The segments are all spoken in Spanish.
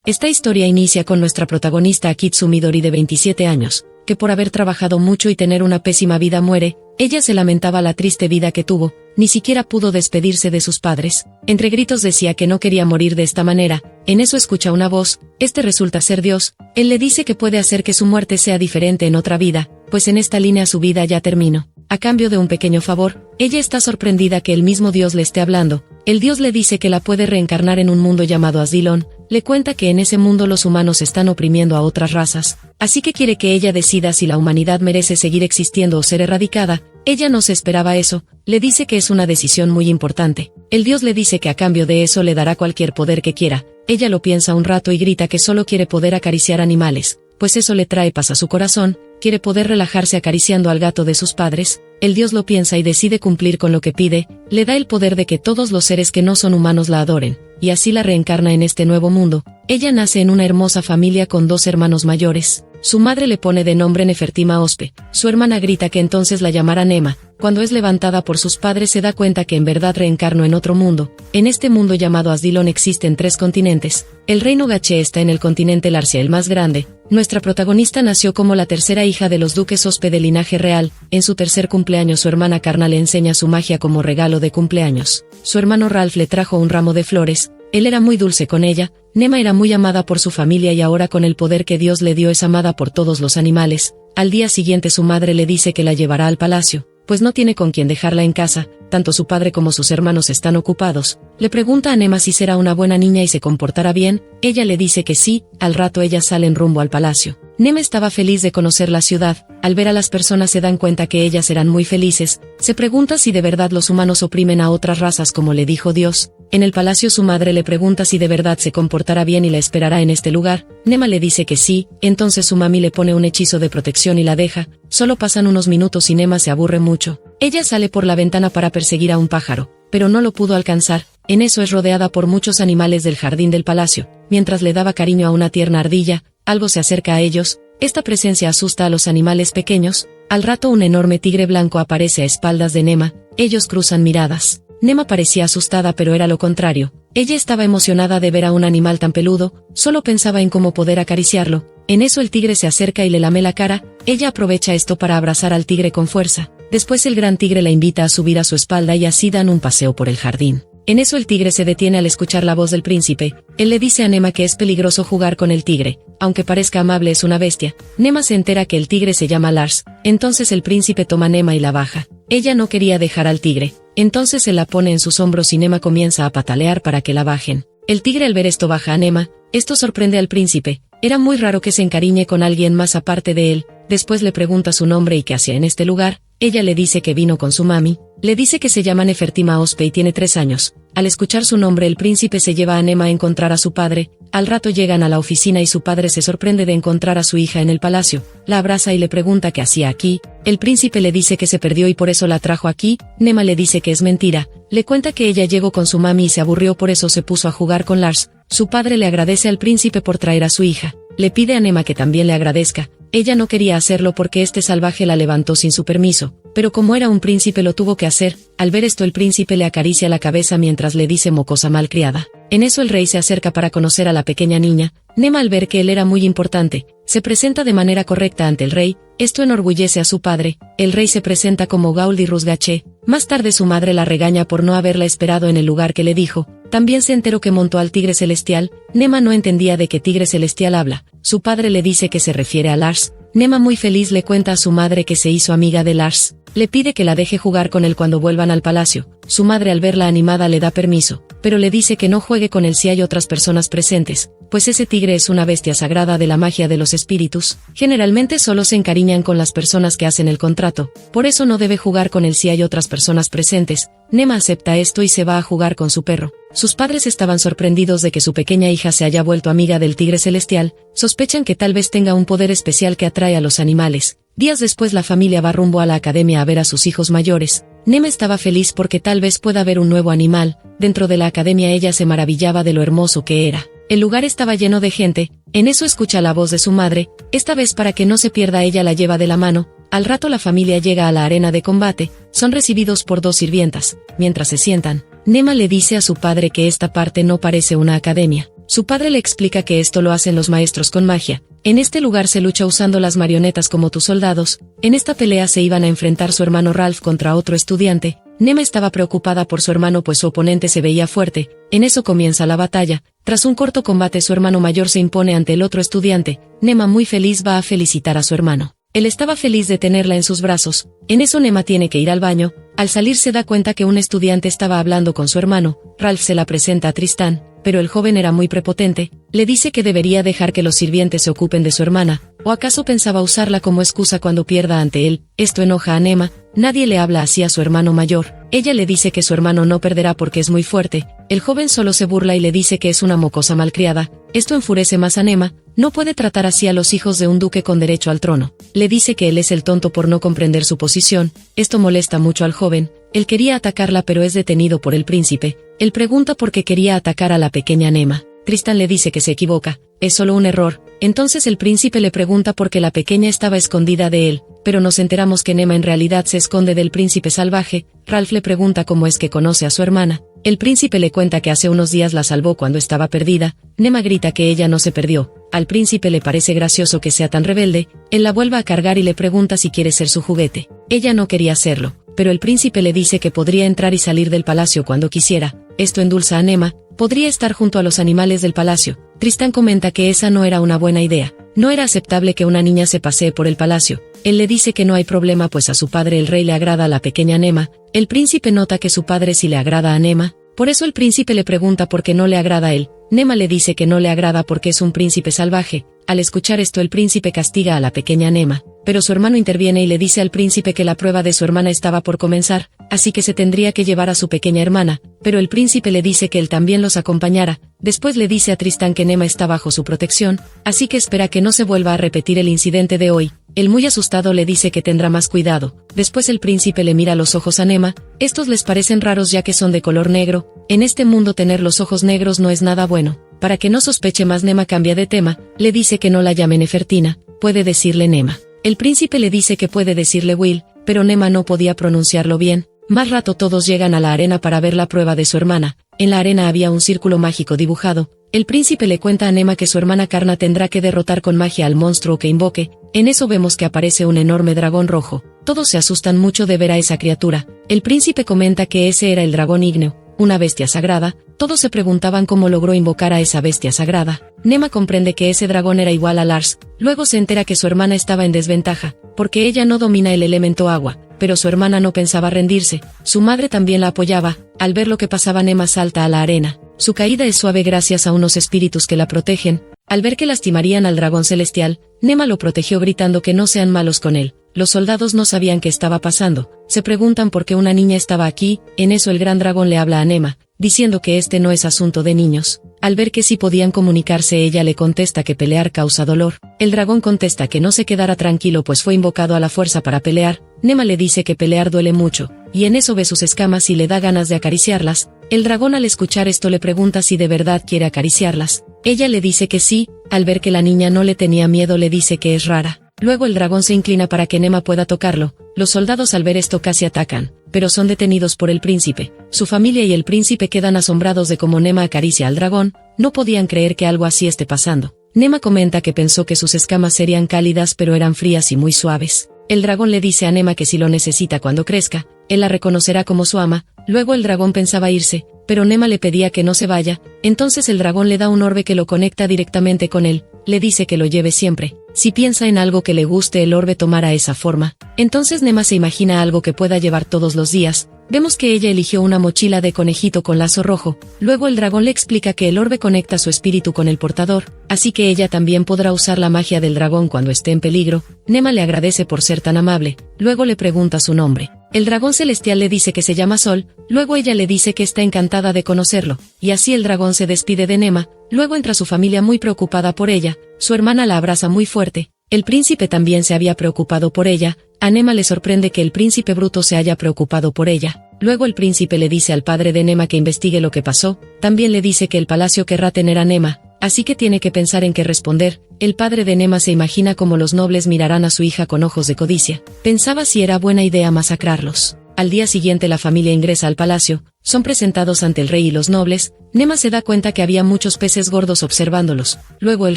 Esta historia inicia con nuestra protagonista Akitsu Midori de 27 años, que por haber trabajado mucho y tener una pésima vida muere. Ella se lamentaba la triste vida que tuvo, ni siquiera pudo despedirse de sus padres. Entre gritos decía que no quería morir de esta manera. En eso escucha una voz, este resulta ser Dios. Él le dice que puede hacer que su muerte sea diferente en otra vida, pues en esta línea su vida ya terminó. A cambio de un pequeño favor, ella está sorprendida que el mismo Dios le esté hablando. El Dios le dice que la puede reencarnar en un mundo llamado Asdilon. Le cuenta que en ese mundo los humanos están oprimiendo a otras razas, así que quiere que ella decida si la humanidad merece seguir existiendo o ser erradicada. Ella no se esperaba eso, le dice que es una decisión muy importante. El Dios le dice que a cambio de eso le dará cualquier poder que quiera. Ella lo piensa un rato y grita que solo quiere poder acariciar animales, pues eso le trae paz a su corazón. Quiere poder relajarse acariciando al gato de sus padres. El Dios lo piensa y decide cumplir con lo que pide. Le da el poder de que todos los seres que no son humanos la adoren, y así la reencarna en este nuevo mundo. Ella nace en una hermosa familia con 2 hermanos mayores. Su madre le pone de nombre Nefertima Ospe. Su hermana grita que entonces la llamará Nema. Cuando es levantada por sus padres se da cuenta que en verdad reencarnó en otro mundo. En este mundo llamado Asdilon existen 3 continentes. El reino Gaché está en el continente Larsia, el más grande. Nuestra protagonista nació como la tercera hija de los duques Ospe de linaje real. En su tercer cumpleaños su hermana Karna le enseña su magia como regalo de cumpleaños. Su hermano Ralph le trajo un ramo de flores. Él era muy dulce con ella. Nema era muy amada por su familia y ahora con el poder que Dios le dio es amada por todos los animales. Al día siguiente su madre le dice que la llevará al palacio, pues no tiene con quién dejarla en casa. Tanto su padre como sus hermanos están ocupados. Le pregunta a Nema si será una buena niña y se comportará bien. Ella le dice que sí. Al rato ellas salen rumbo al palacio. Nema estaba feliz de conocer la ciudad. Al ver a las personas se dan cuenta que ellas serán muy felices. Se pregunta si de verdad los humanos oprimen a otras razas como le dijo Dios. En el palacio su madre le pregunta si de verdad se comportará bien y la esperará en este lugar. Nema le dice que sí. Entonces su mami le pone un hechizo de protección y la deja. Solo pasan unos minutos y Nema se aburre mucho. Ella sale por la ventana para perseguir a un pájaro, pero no lo pudo alcanzar. En eso es rodeada por muchos animales del jardín del palacio. Mientras le daba cariño a una tierna ardilla, algo se acerca a ellos. Esta presencia asusta a los animales pequeños. Al rato un enorme tigre blanco aparece a espaldas de Nema. Ellos cruzan miradas. Nema parecía asustada pero era lo contrario. Ella estaba emocionada de ver a un animal tan peludo, solo pensaba en cómo poder acariciarlo. En eso el tigre se acerca y le lame la cara. Ella aprovecha esto para abrazar al tigre con fuerza. Después el gran tigre la invita a subir a su espalda y así dan un paseo por el jardín. En eso el tigre se detiene al escuchar la voz del príncipe. Él le dice a Nema que es peligroso jugar con el tigre. Aunque parezca amable es una bestia. Nema se entera que el tigre se llama Lars. Entonces el príncipe toma a Nema y la baja. Ella no quería dejar al tigre. Entonces se la pone en sus hombros y Nema comienza a patalear para que la bajen. El tigre al ver esto baja a Nema. Esto sorprende al príncipe. Era muy raro que se encariñe con alguien más aparte de él. Después le pregunta su nombre y qué hacía en este lugar. Ella le dice que vino con su mami. Le dice que se llama Nefertima Ospe y tiene 3 años. Al escuchar su nombre el príncipe se lleva a Nema a encontrar a su padre. Al rato llegan a la oficina y su padre se sorprende de encontrar a su hija en el palacio. La abraza y le pregunta qué hacía aquí. El príncipe le dice que se perdió y por eso la trajo aquí. Nema le dice que es mentira. Le cuenta que ella llegó con su mami y se aburrió, por eso se puso a jugar con Lars. Su padre le agradece al príncipe por traer a su hija. Le pide a Nema que también le agradezca. Ella no quería hacerlo porque este salvaje la levantó sin su permiso, pero como era un príncipe lo tuvo que hacer. Al ver esto el príncipe le acaricia la cabeza mientras le dice mocosa malcriada. En eso el rey se acerca para conocer a la pequeña niña. Nema al ver que él era muy importante, se presenta de manera correcta ante el rey. Esto enorgullece a su padre. El rey se presenta como Gauldirus Gaché. Más tarde su madre la regaña por no haberla esperado en el lugar que le dijo. También se enteró que montó al tigre celestial. Nema no entendía de qué tigre celestial habla. Su padre le dice que se refiere a Lars. Nema muy feliz le cuenta a su madre que se hizo amiga de Lars. Le pide que la deje jugar con él cuando vuelvan al palacio. Su madre al verla animada le da permiso, pero le dice que no juegue con él si hay otras personas presentes, pues ese tigre es una bestia sagrada de la magia de los espíritus. Generalmente solo se encariñan con las personas que hacen el contrato, por eso no debe jugar con él si hay otras personas presentes. Nema acepta esto y se va a jugar con su perro. Sus padres estaban sorprendidos de que su pequeña hija se haya vuelto amiga del tigre celestial. Sospechan que tal vez tenga un poder especial que atrae a los animales. Días después la familia va rumbo a la academia a ver a sus hijos mayores. Nema estaba feliz porque tal vez pueda ver un nuevo animal. Dentro de la academia ella se maravillaba de lo hermoso que era. El lugar estaba lleno de gente. En eso escucha la voz de su madre. Esta vez para que no se pierda ella la lleva de la mano. Al rato la familia llega a la arena de combate. Son recibidos por 2 sirvientas. Mientras se sientan, Nema le dice a su padre que esta parte no parece una academia. Su padre le explica que esto lo hacen los maestros con magia. En este lugar se lucha usando las marionetas como tus soldados. En esta pelea se iban a enfrentar su hermano Ralph contra otro estudiante. Nema estaba preocupada por su hermano pues su oponente se veía fuerte. En eso comienza la batalla. Tras un corto combate su hermano mayor se impone ante el otro estudiante. Nema muy feliz va a felicitar a su hermano. Él estaba feliz de tenerla en sus brazos. En eso Nema tiene que ir al baño. Al salir se da cuenta que un estudiante estaba hablando con su hermano. Ralph se la presenta a Tristán, pero el joven era muy prepotente. Le dice que debería dejar que los sirvientes se ocupen de su hermana, ¿o acaso pensaba usarla como excusa cuando pierda ante él? Esto enoja a Nema. Nadie le habla así a su hermano mayor. Ella le dice que su hermano no perderá porque es muy fuerte. El joven solo se burla y le dice que es una mocosa malcriada. Esto enfurece más a Nema. No puede tratar así a los hijos de un duque con derecho al trono. Le dice que él es el tonto por no comprender su posición. Esto molesta mucho al joven. Él quería atacarla pero es detenido por el príncipe. Él pregunta por qué quería atacar a la pequeña Nema. Tristán le dice que se equivoca. Es solo un error. Entonces el príncipe le pregunta por qué la pequeña estaba escondida de él, pero nos enteramos que Nema en realidad se esconde del príncipe salvaje. Ralph le pregunta cómo es que conoce a su hermana. El príncipe le cuenta que hace unos días la salvó cuando estaba perdida. Nema grita que ella no se perdió. Al príncipe le parece gracioso que sea tan rebelde. Él la vuelve a cargar y le pregunta si quiere ser su juguete. Ella no quería hacerlo, pero el príncipe le dice que podría entrar y salir del palacio cuando quisiera. Esto endulza a Nema. Podría estar junto a los animales del palacio. Tristán comenta que esa no era una buena idea. No era aceptable que una niña se pasee por el palacio. Él le dice que no hay problema pues a su padre el rey le agrada a la pequeña Nema. El príncipe nota que su padre sí le agrada a Nema. Por eso el príncipe le pregunta por qué no le agrada a él. Nema le dice que no le agrada porque es un príncipe salvaje. Al escuchar esto el príncipe castiga a la pequeña Nema, pero su hermano interviene y le dice al príncipe que la prueba de su hermana estaba por comenzar, así que se tendría que llevar a su pequeña hermana, pero el príncipe le dice que él también los acompañara. Después le dice a Tristán que Nema está bajo su protección, así que espera que no se vuelva a repetir el incidente de hoy. Él muy asustado le dice que tendrá más cuidado. Después el príncipe le mira los ojos a Nema. Estos les parecen raros ya que son de color negro. En este mundo tener los ojos negros no es nada bueno. Para que no sospeche más Nema cambia de tema. Le dice que no la llame Nefertina. Puede decirle Nema. El príncipe le dice que puede decirle Will, pero Nema no podía pronunciarlo bien. Más rato todos llegan a la arena para ver la prueba de su hermana. En la arena había un círculo mágico dibujado. El príncipe le cuenta a Nema que su hermana Karna tendrá que derrotar con magia al monstruo que invoque. En eso vemos que aparece un enorme dragón rojo. Todos se asustan mucho de ver a esa criatura. El príncipe comenta que ese era el dragón ígneo, una bestia sagrada. Todos se preguntaban cómo logró invocar a esa bestia sagrada. Nema comprende que ese dragón era igual a Lars. Luego se entera que su hermana estaba en desventaja, porque ella no domina el elemento agua. Pero su hermana no pensaba rendirse. Su madre también la apoyaba. Al ver lo que pasaba Nema salta a la arena. Su caída es suave gracias a unos espíritus que la protegen. Al ver que lastimarían al dragón celestial, Nema lo protegió gritando que no sean malos con él. Los soldados no sabían qué estaba pasando. Se preguntan por qué una niña estaba aquí. En eso el gran dragón le habla a Nema, diciendo que este no es asunto de niños. Al ver que sí podían comunicarse ella le contesta que pelear causa dolor. El dragón contesta que no se quedara tranquilo pues fue invocado a la fuerza para pelear. Nema le dice que pelear duele mucho, y en eso ve sus escamas y le da ganas de acariciarlas. El dragón al escuchar esto le pregunta si de verdad quiere acariciarlas. Ella le dice que sí. Al ver que la niña no le tenía miedo le dice que es rara. Luego el dragón se inclina para que Nema pueda tocarlo. Los soldados al ver esto casi atacan, pero son detenidos por el príncipe. Su familia y el príncipe quedan asombrados de cómo Nema acaricia al dragón. No podían creer que algo así esté pasando. Nema comenta que pensó que sus escamas serían cálidas pero eran frías y muy suaves. El dragón le dice a Nema que si lo necesita cuando crezca, él la reconocerá como su ama. Luego el dragón pensaba irse, pero Nema le pedía que no se vaya. Entonces el dragón le da un orbe que lo conecta directamente con él. Le dice que lo lleve siempre. Si piensa en algo que le guste el orbe tomará esa forma. Entonces Nema se imagina algo que pueda llevar todos los días. Vemos que ella eligió una mochila de conejito con lazo rojo. Luego el dragón le explica que el orbe conecta su espíritu con el portador, así que ella también podrá usar la magia del dragón cuando esté en peligro. Nema le agradece por ser tan amable. Luego le pregunta su nombre. El dragón celestial le dice que se llama Sol. Luego ella le dice que está encantada de conocerlo, y así el dragón se despide de Nema. Luego entra su familia muy preocupada por ella. Su hermana la abraza muy fuerte. El príncipe también se había preocupado por ella. A Nema le sorprende que el príncipe bruto se haya preocupado por ella. Luego el príncipe le dice al padre de Nema que investigue lo que pasó. También le dice que el palacio querrá tener a Nema, así que tiene que pensar en qué responder. El padre de Nema se imagina cómo los nobles mirarán a su hija con ojos de codicia. Pensaba si era buena idea masacrarlos. Al día siguiente la familia ingresa al palacio. Son presentados ante el rey y los nobles. Nema se da cuenta que había muchos peces gordos observándolos. Luego el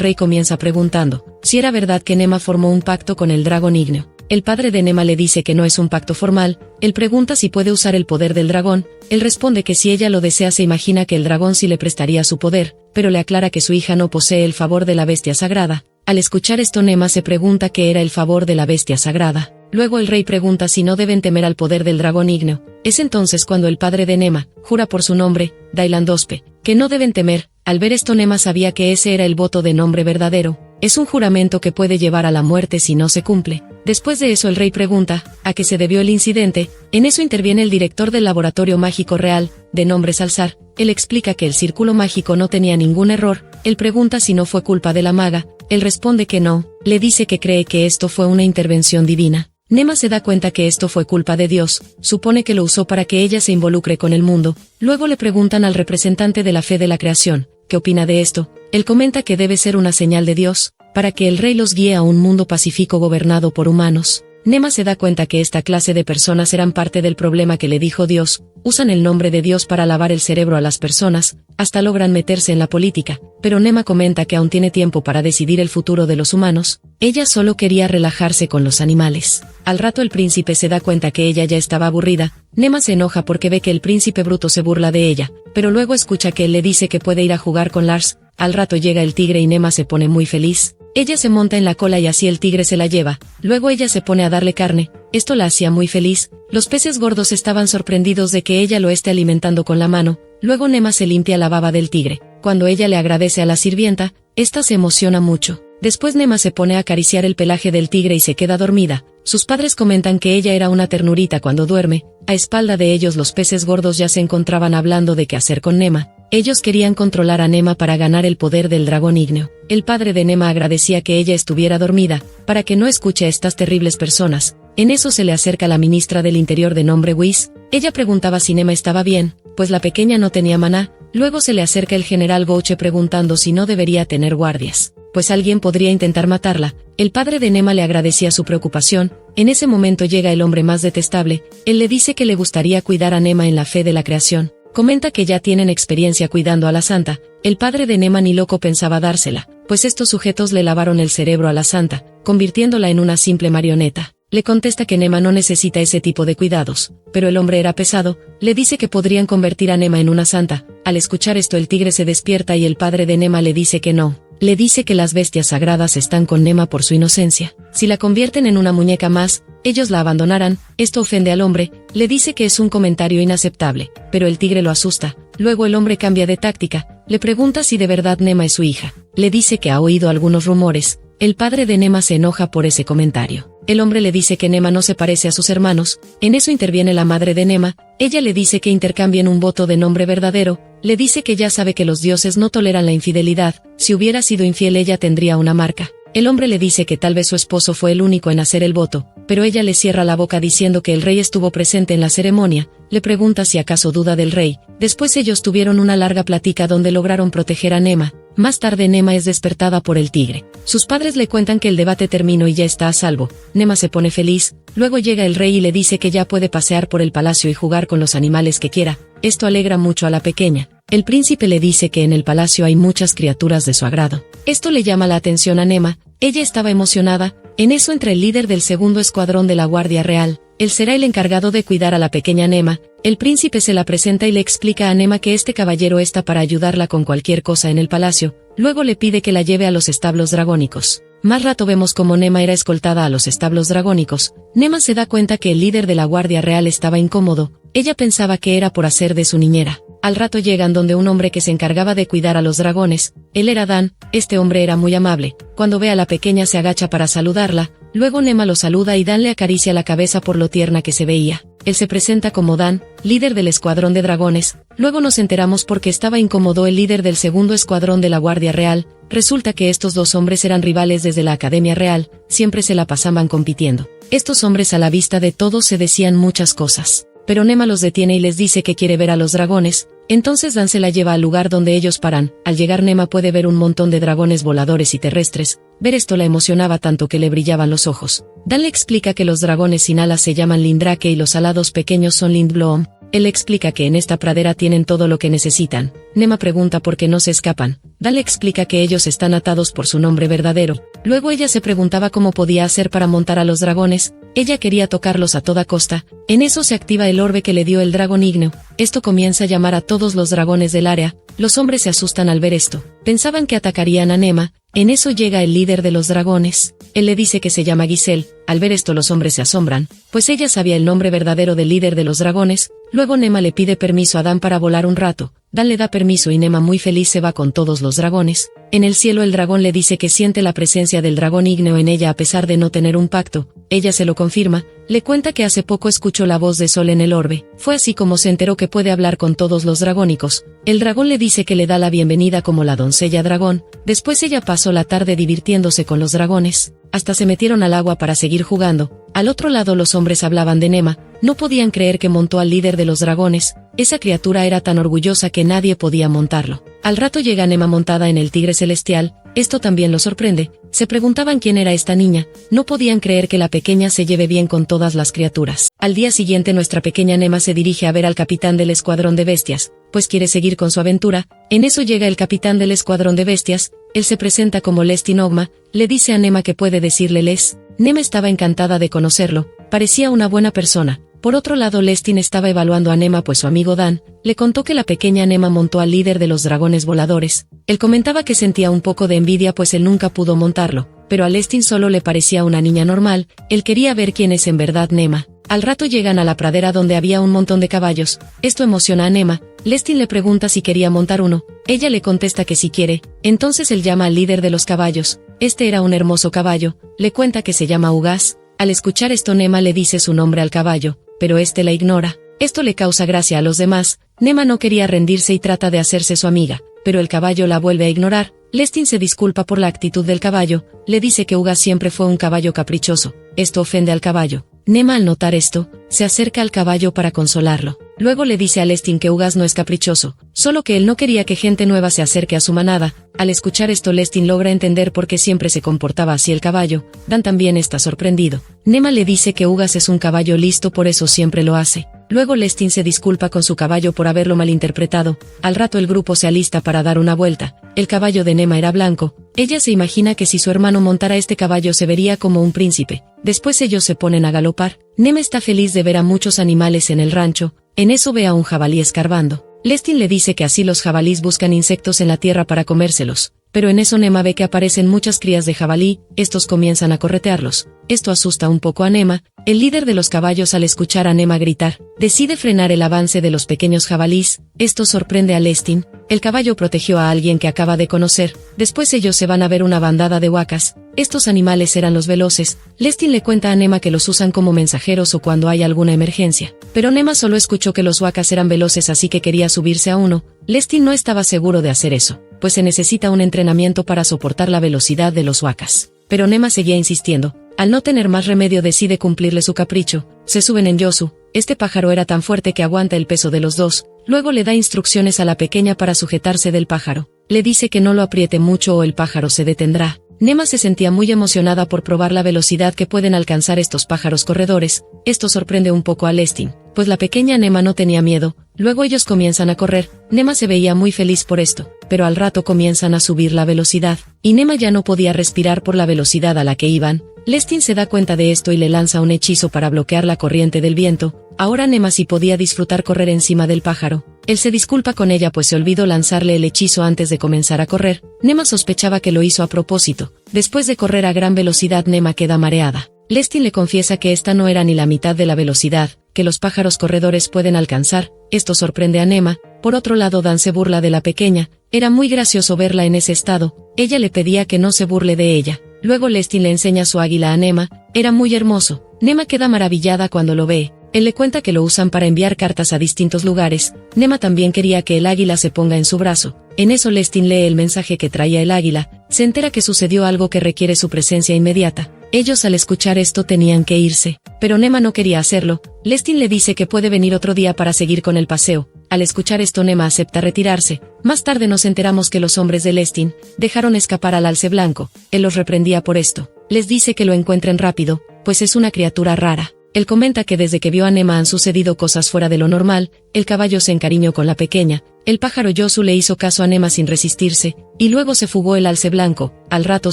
rey comienza preguntando si era verdad que Nema formó un pacto con el dragón ígneo. El padre de Nema le dice que no es un pacto formal. Él pregunta si puede usar el poder del dragón. Él responde que si ella lo desea se imagina que el dragón sí le prestaría su poder, pero le aclara que su hija no posee el favor de la bestia sagrada. Al escuchar esto Nema se pregunta qué era el favor de la bestia sagrada. Luego el rey pregunta si no deben temer al poder del dragón ígneo. Es entonces cuando el padre de Nema jura por su nombre, Dailandospe, que no deben temer. Al ver esto Nema sabía que ese era el voto de nombre verdadero. Es un juramento que puede llevar a la muerte si no se cumple. Después de eso el rey pregunta a qué se debió el incidente. En eso interviene el director del laboratorio mágico real, de nombre Salzar. Él explica que el círculo mágico no tenía ningún error. Él pregunta si no fue culpa de la maga. Él responde que no. Le dice que cree que esto fue una intervención divina. Nema se da cuenta que esto fue culpa de Dios, supone que lo usó para que ella se involucre con el mundo. Luego le preguntan al representante de la fe de la creación, ¿qué opina de esto? Él comenta que debe ser una señal de Dios, para que el rey los guíe a un mundo pacífico gobernado por humanos. Nema se da cuenta que esta clase de personas eran parte del problema que le dijo Dios, usan el nombre de Dios para lavar el cerebro a las personas, hasta logran meterse en la política, pero Nema comenta que aún tiene tiempo para decidir el futuro de los humanos. Ella solo quería relajarse con los animales. Al rato el príncipe se da cuenta que ella ya estaba aburrida. Nema se enoja porque ve que el príncipe bruto se burla de ella, pero luego escucha que él le dice que puede ir a jugar con Lars. Al rato llega el tigre y Nema se pone muy feliz. Ella se monta en la cola y así el tigre se la lleva. Luego ella se pone a darle carne. Esto la hacía muy feliz. Los peces gordos estaban sorprendidos de que ella lo esté alimentando con la mano. Luego Nema se limpia la baba del tigre. Cuando ella le agradece a la sirvienta, esta se emociona mucho. Después Nema se pone a acariciar el pelaje del tigre y se queda dormida. Sus padres comentan que ella era una ternurita cuando duerme. A espalda de ellos los peces gordos ya se encontraban hablando de qué hacer con Nema. Ellos querían controlar a Nema para ganar el poder del dragón ígneo. El padre de Nema agradecía que ella estuviera dormida, para que no escuche a estas terribles personas. En eso se le acerca la ministra del Interior de nombre Whis. Ella preguntaba si Nema estaba bien, pues la pequeña no tenía maná. Luego se le acerca el general Gouche preguntando si no debería tener guardias, pues alguien podría intentar matarla. El padre de Nema le agradecía su preocupación. En ese momento llega el hombre más detestable. Él le dice que le gustaría cuidar a Nema en la fe de la creación. Comenta que ya tienen experiencia cuidando a la santa. El padre de Nema ni loco pensaba dársela, pues estos sujetos le lavaron el cerebro a la santa, convirtiéndola en una simple marioneta. Le contesta que Nema no necesita ese tipo de cuidados, pero el hombre era pesado. Le dice que podrían convertir a Nema en una santa. Al escuchar esto el tigre se despierta y el padre de Nema le dice que no. Le dice que las bestias sagradas están con Nema por su inocencia. Si la convierten en una muñeca más, ellos la abandonarán. Esto ofende al hombre. Le dice que es un comentario inaceptable, pero el tigre lo asusta. Luego el hombre cambia de táctica. Le pregunta si de verdad Nema es su hija. Le dice que ha oído algunos rumores. El padre de Nema se enoja por ese comentario. El hombre le dice que Nema no se parece a sus hermanos. En eso interviene la madre de Nema. Ella le dice que intercambien un voto de nombre verdadero. Le dice que ya sabe que los dioses no toleran la infidelidad. Si hubiera sido infiel ella tendría una marca. El hombre le dice que tal vez su esposo fue el único en hacer el voto, pero ella le cierra la boca diciendo que el rey estuvo presente en la ceremonia. Le pregunta si acaso duda del rey. Después ellos tuvieron una larga plática donde lograron proteger a Nema. Más tarde Nema es despertada por el tigre. Sus padres le cuentan que el debate terminó y ya está a salvo. Nema se pone feliz. Luego llega el rey y le dice que ya puede pasear por el palacio y jugar con los animales que quiera. Esto alegra mucho a la pequeña. El príncipe le dice que en el palacio hay muchas criaturas de su agrado. Esto le llama la atención a Nema. Ella estaba emocionada. En eso entra el líder del segundo escuadrón de la Guardia Real. Él será el encargado de cuidar a la pequeña Nema. El príncipe se la presenta y le explica a Nema que este caballero está para ayudarla con cualquier cosa en el palacio. Luego le pide que la lleve a los establos dragónicos. Más rato vemos como Nema era escoltada a los establos dragónicos. Nema se da cuenta que el líder de la Guardia Real estaba incómodo. Ella pensaba que era por hacer de su niñera. Al rato llegan donde un hombre que se encargaba de cuidar a los dragones. Él era Dan. Este hombre era muy amable. Cuando ve a la pequeña se agacha para saludarla. Luego Nema lo saluda y Dan le acaricia la cabeza por lo tierna que se veía. Él se presenta como Dan, líder del escuadrón de dragones. Luego nos enteramos porque estaba incómodo el líder del segundo escuadrón de la Guardia Real. Resulta que estos dos hombres eran rivales desde la Academia Real. Siempre se la pasaban compitiendo. Estos hombres a la vista de todos se decían muchas cosas. Pero Nema los detiene y les dice que quiere ver a los dragones. Entonces Dan se la lleva al lugar donde ellos paran. Al llegar Nema puede ver un montón de dragones voladores y terrestres. Ver esto la emocionaba tanto que le brillaban los ojos. Dan le explica que los dragones sin alas se llaman Lindrake y los alados pequeños son Lindblom. Él le explica que en esta pradera tienen todo lo que necesitan. Nema pregunta por qué no se escapan. Dan le explica que ellos están atados por su nombre verdadero. Luego ella se preguntaba cómo podía hacer para montar a los dragones. Ella quería tocarlos a toda costa. En eso se activa el orbe que le dio el dragón ígneo. Esto comienza a llamar a todos los dragones del área. Los hombres se asustan al ver esto. Pensaban que atacarían a Nema. En eso llega el líder de los dragones. Él le dice que se llama Giselle. Al ver esto los hombres se asombran, pues ella sabía el nombre verdadero del líder de los dragones. Luego Nema le pide permiso a Dan para volar un rato. Dan le da permiso y Nema muy feliz se va con todos los dragones. En el cielo el dragón le dice que siente la presencia del dragón ígneo en ella a pesar de no tener un pacto. Ella se lo confirma, le cuenta que hace poco escuchó la voz de Sol en el orbe. Fue así como se enteró que puede hablar con todos los dragónicos. El dragón le dice que le da la bienvenida como la doncella dragón. Después ella pasó la tarde divirtiéndose con los dragones. Hasta se metieron al agua para seguir jugando. Al otro lado los hombres hablaban de Nema. No podían creer que montó al líder de los dragones. Esa criatura era tan orgullosa que nadie podía montarlo. Al rato llega Nema montada en el tigre celestial. Esto también lo sorprende. Se preguntaban quién era esta niña. No podían creer que la pequeña se lleve bien con todas las criaturas. Al día siguiente nuestra pequeña Nema se dirige a ver al capitán del escuadrón de bestias, pues quiere seguir con su aventura. En eso llega el capitán del escuadrón de bestias. Él se presenta como Lestin Ogma. Le dice a Nema que puede decirle Les. Nema estaba encantada de conocerlo. Parecía una buena persona. Por otro lado Lestin estaba evaluando a Nema pues su amigo Dan le contó que la pequeña Nema montó al líder de los dragones voladores. Él comentaba que sentía un poco de envidia pues él nunca pudo montarlo, pero a Lestin solo le parecía una niña normal. Él quería ver quién es en verdad Nema. Al rato llegan a la pradera donde había un montón de caballos. Esto emociona a Nema. Lestin le pregunta si quería montar uno. Ella le contesta que sí quiere. Entonces él llama al líder de los caballos. Este era un hermoso caballo. Le cuenta que se llama Ugas. Al escuchar esto Nema le dice su nombre al caballo, pero este la ignora. Esto le causa gracia a los demás. Nema no quería rendirse y trata de hacerse su amiga, pero el caballo la vuelve a ignorar. Lestin se disculpa por la actitud del caballo. Le dice que Ugas siempre fue un caballo caprichoso. Esto ofende al caballo. Nema al notar esto, se acerca al caballo para consolarlo. Luego le dice a Lestin que Ugas no es caprichoso, solo que él no quería que gente nueva se acerque a su manada. Al escuchar esto Lestin logra entender por qué siempre se comportaba así el caballo. Dan también está sorprendido. Nema le dice que Ugas es un caballo listo, por eso siempre lo hace. Luego Lestin se disculpa con su caballo por haberlo malinterpretado. Al rato el grupo se alista para dar una vuelta. El caballo de Nema era blanco. Ella se imagina que si su hermano montara este caballo se vería como un príncipe. Después ellos se ponen a galopar. Nema está feliz de ver a muchos animales en el rancho. En eso ve a un jabalí escarbando. Lestin le dice que así los jabalíes buscan insectos en la tierra para comérselos. Pero en eso Nema ve que aparecen muchas crías de jabalí. Estos comienzan a corretearlos. Esto asusta un poco a Nema. El líder de los caballos, al escuchar a Nema gritar, decide frenar el avance de los pequeños jabalíes. Esto sorprende a Lestin. El caballo protegió a alguien que acaba de conocer. Después ellos se van a ver una bandada de huacas. Estos animales eran los veloces. Lestin le cuenta a Nema que los usan como mensajeros o cuando hay alguna emergencia. Pero Nema solo escuchó que los huacas eran veloces, así que quería subirse a uno. Lestin no estaba seguro de hacer eso, pues se necesita un entrenamiento para soportar la velocidad de los huacas. Pero Nema seguía insistiendo. Al no tener más remedio decide cumplirle su capricho. Se suben en Yosu. Este pájaro era tan fuerte que aguanta el peso de los dos. Luego le da instrucciones a la pequeña para sujetarse del pájaro. Le dice que no lo apriete mucho o el pájaro se detendrá. Nema se sentía muy emocionada por probar la velocidad que pueden alcanzar estos pájaros corredores. Esto sorprende un poco a Lestin, pues la pequeña Nema no tenía miedo. Luego ellos comienzan a correr. Nema se veía muy feliz por esto, pero al rato comienzan a subir la velocidad, y Nema ya no podía respirar por la velocidad a la que iban. Lestin se da cuenta de esto y le lanza un hechizo para bloquear la corriente del viento. Ahora Nema sí podía disfrutar correr encima del pájaro. Él se disculpa con ella pues se olvidó lanzarle el hechizo antes de comenzar a correr. Nema sospechaba que lo hizo a propósito. Después de correr a gran velocidad Nema queda mareada. Lestin le confiesa que esta no era ni la mitad de la velocidad que los pájaros corredores pueden alcanzar. Esto sorprende a Nema. Por otro lado Dan se burla de la pequeña. Era muy gracioso verla en ese estado. Ella le pedía que no se burle de ella. Luego Lestin le enseña su águila a Nema. Era muy hermoso. Nema queda maravillada cuando lo ve. Él le cuenta que lo usan para enviar cartas a distintos lugares. Nema también quería que el águila se ponga en su brazo. En eso Lestin lee el mensaje que traía el águila. Se entera que sucedió algo que requiere su presencia inmediata. Ellos al escuchar esto tenían que irse, pero Nema no quería hacerlo. Lestin le dice que puede venir otro día para seguir con el paseo. Al escuchar esto Nema acepta retirarse. Más tarde nos enteramos que los hombres de Lestin dejaron escapar al alce blanco. Él los reprendía por esto. Les dice que lo encuentren rápido, pues es una criatura rara. Él comenta que desde que vio a Nema han sucedido cosas fuera de lo normal, el caballo se encariñó con la pequeña, el pájaro Yosu le hizo caso a Nema sin resistirse, y luego se fugó el alce blanco. Al rato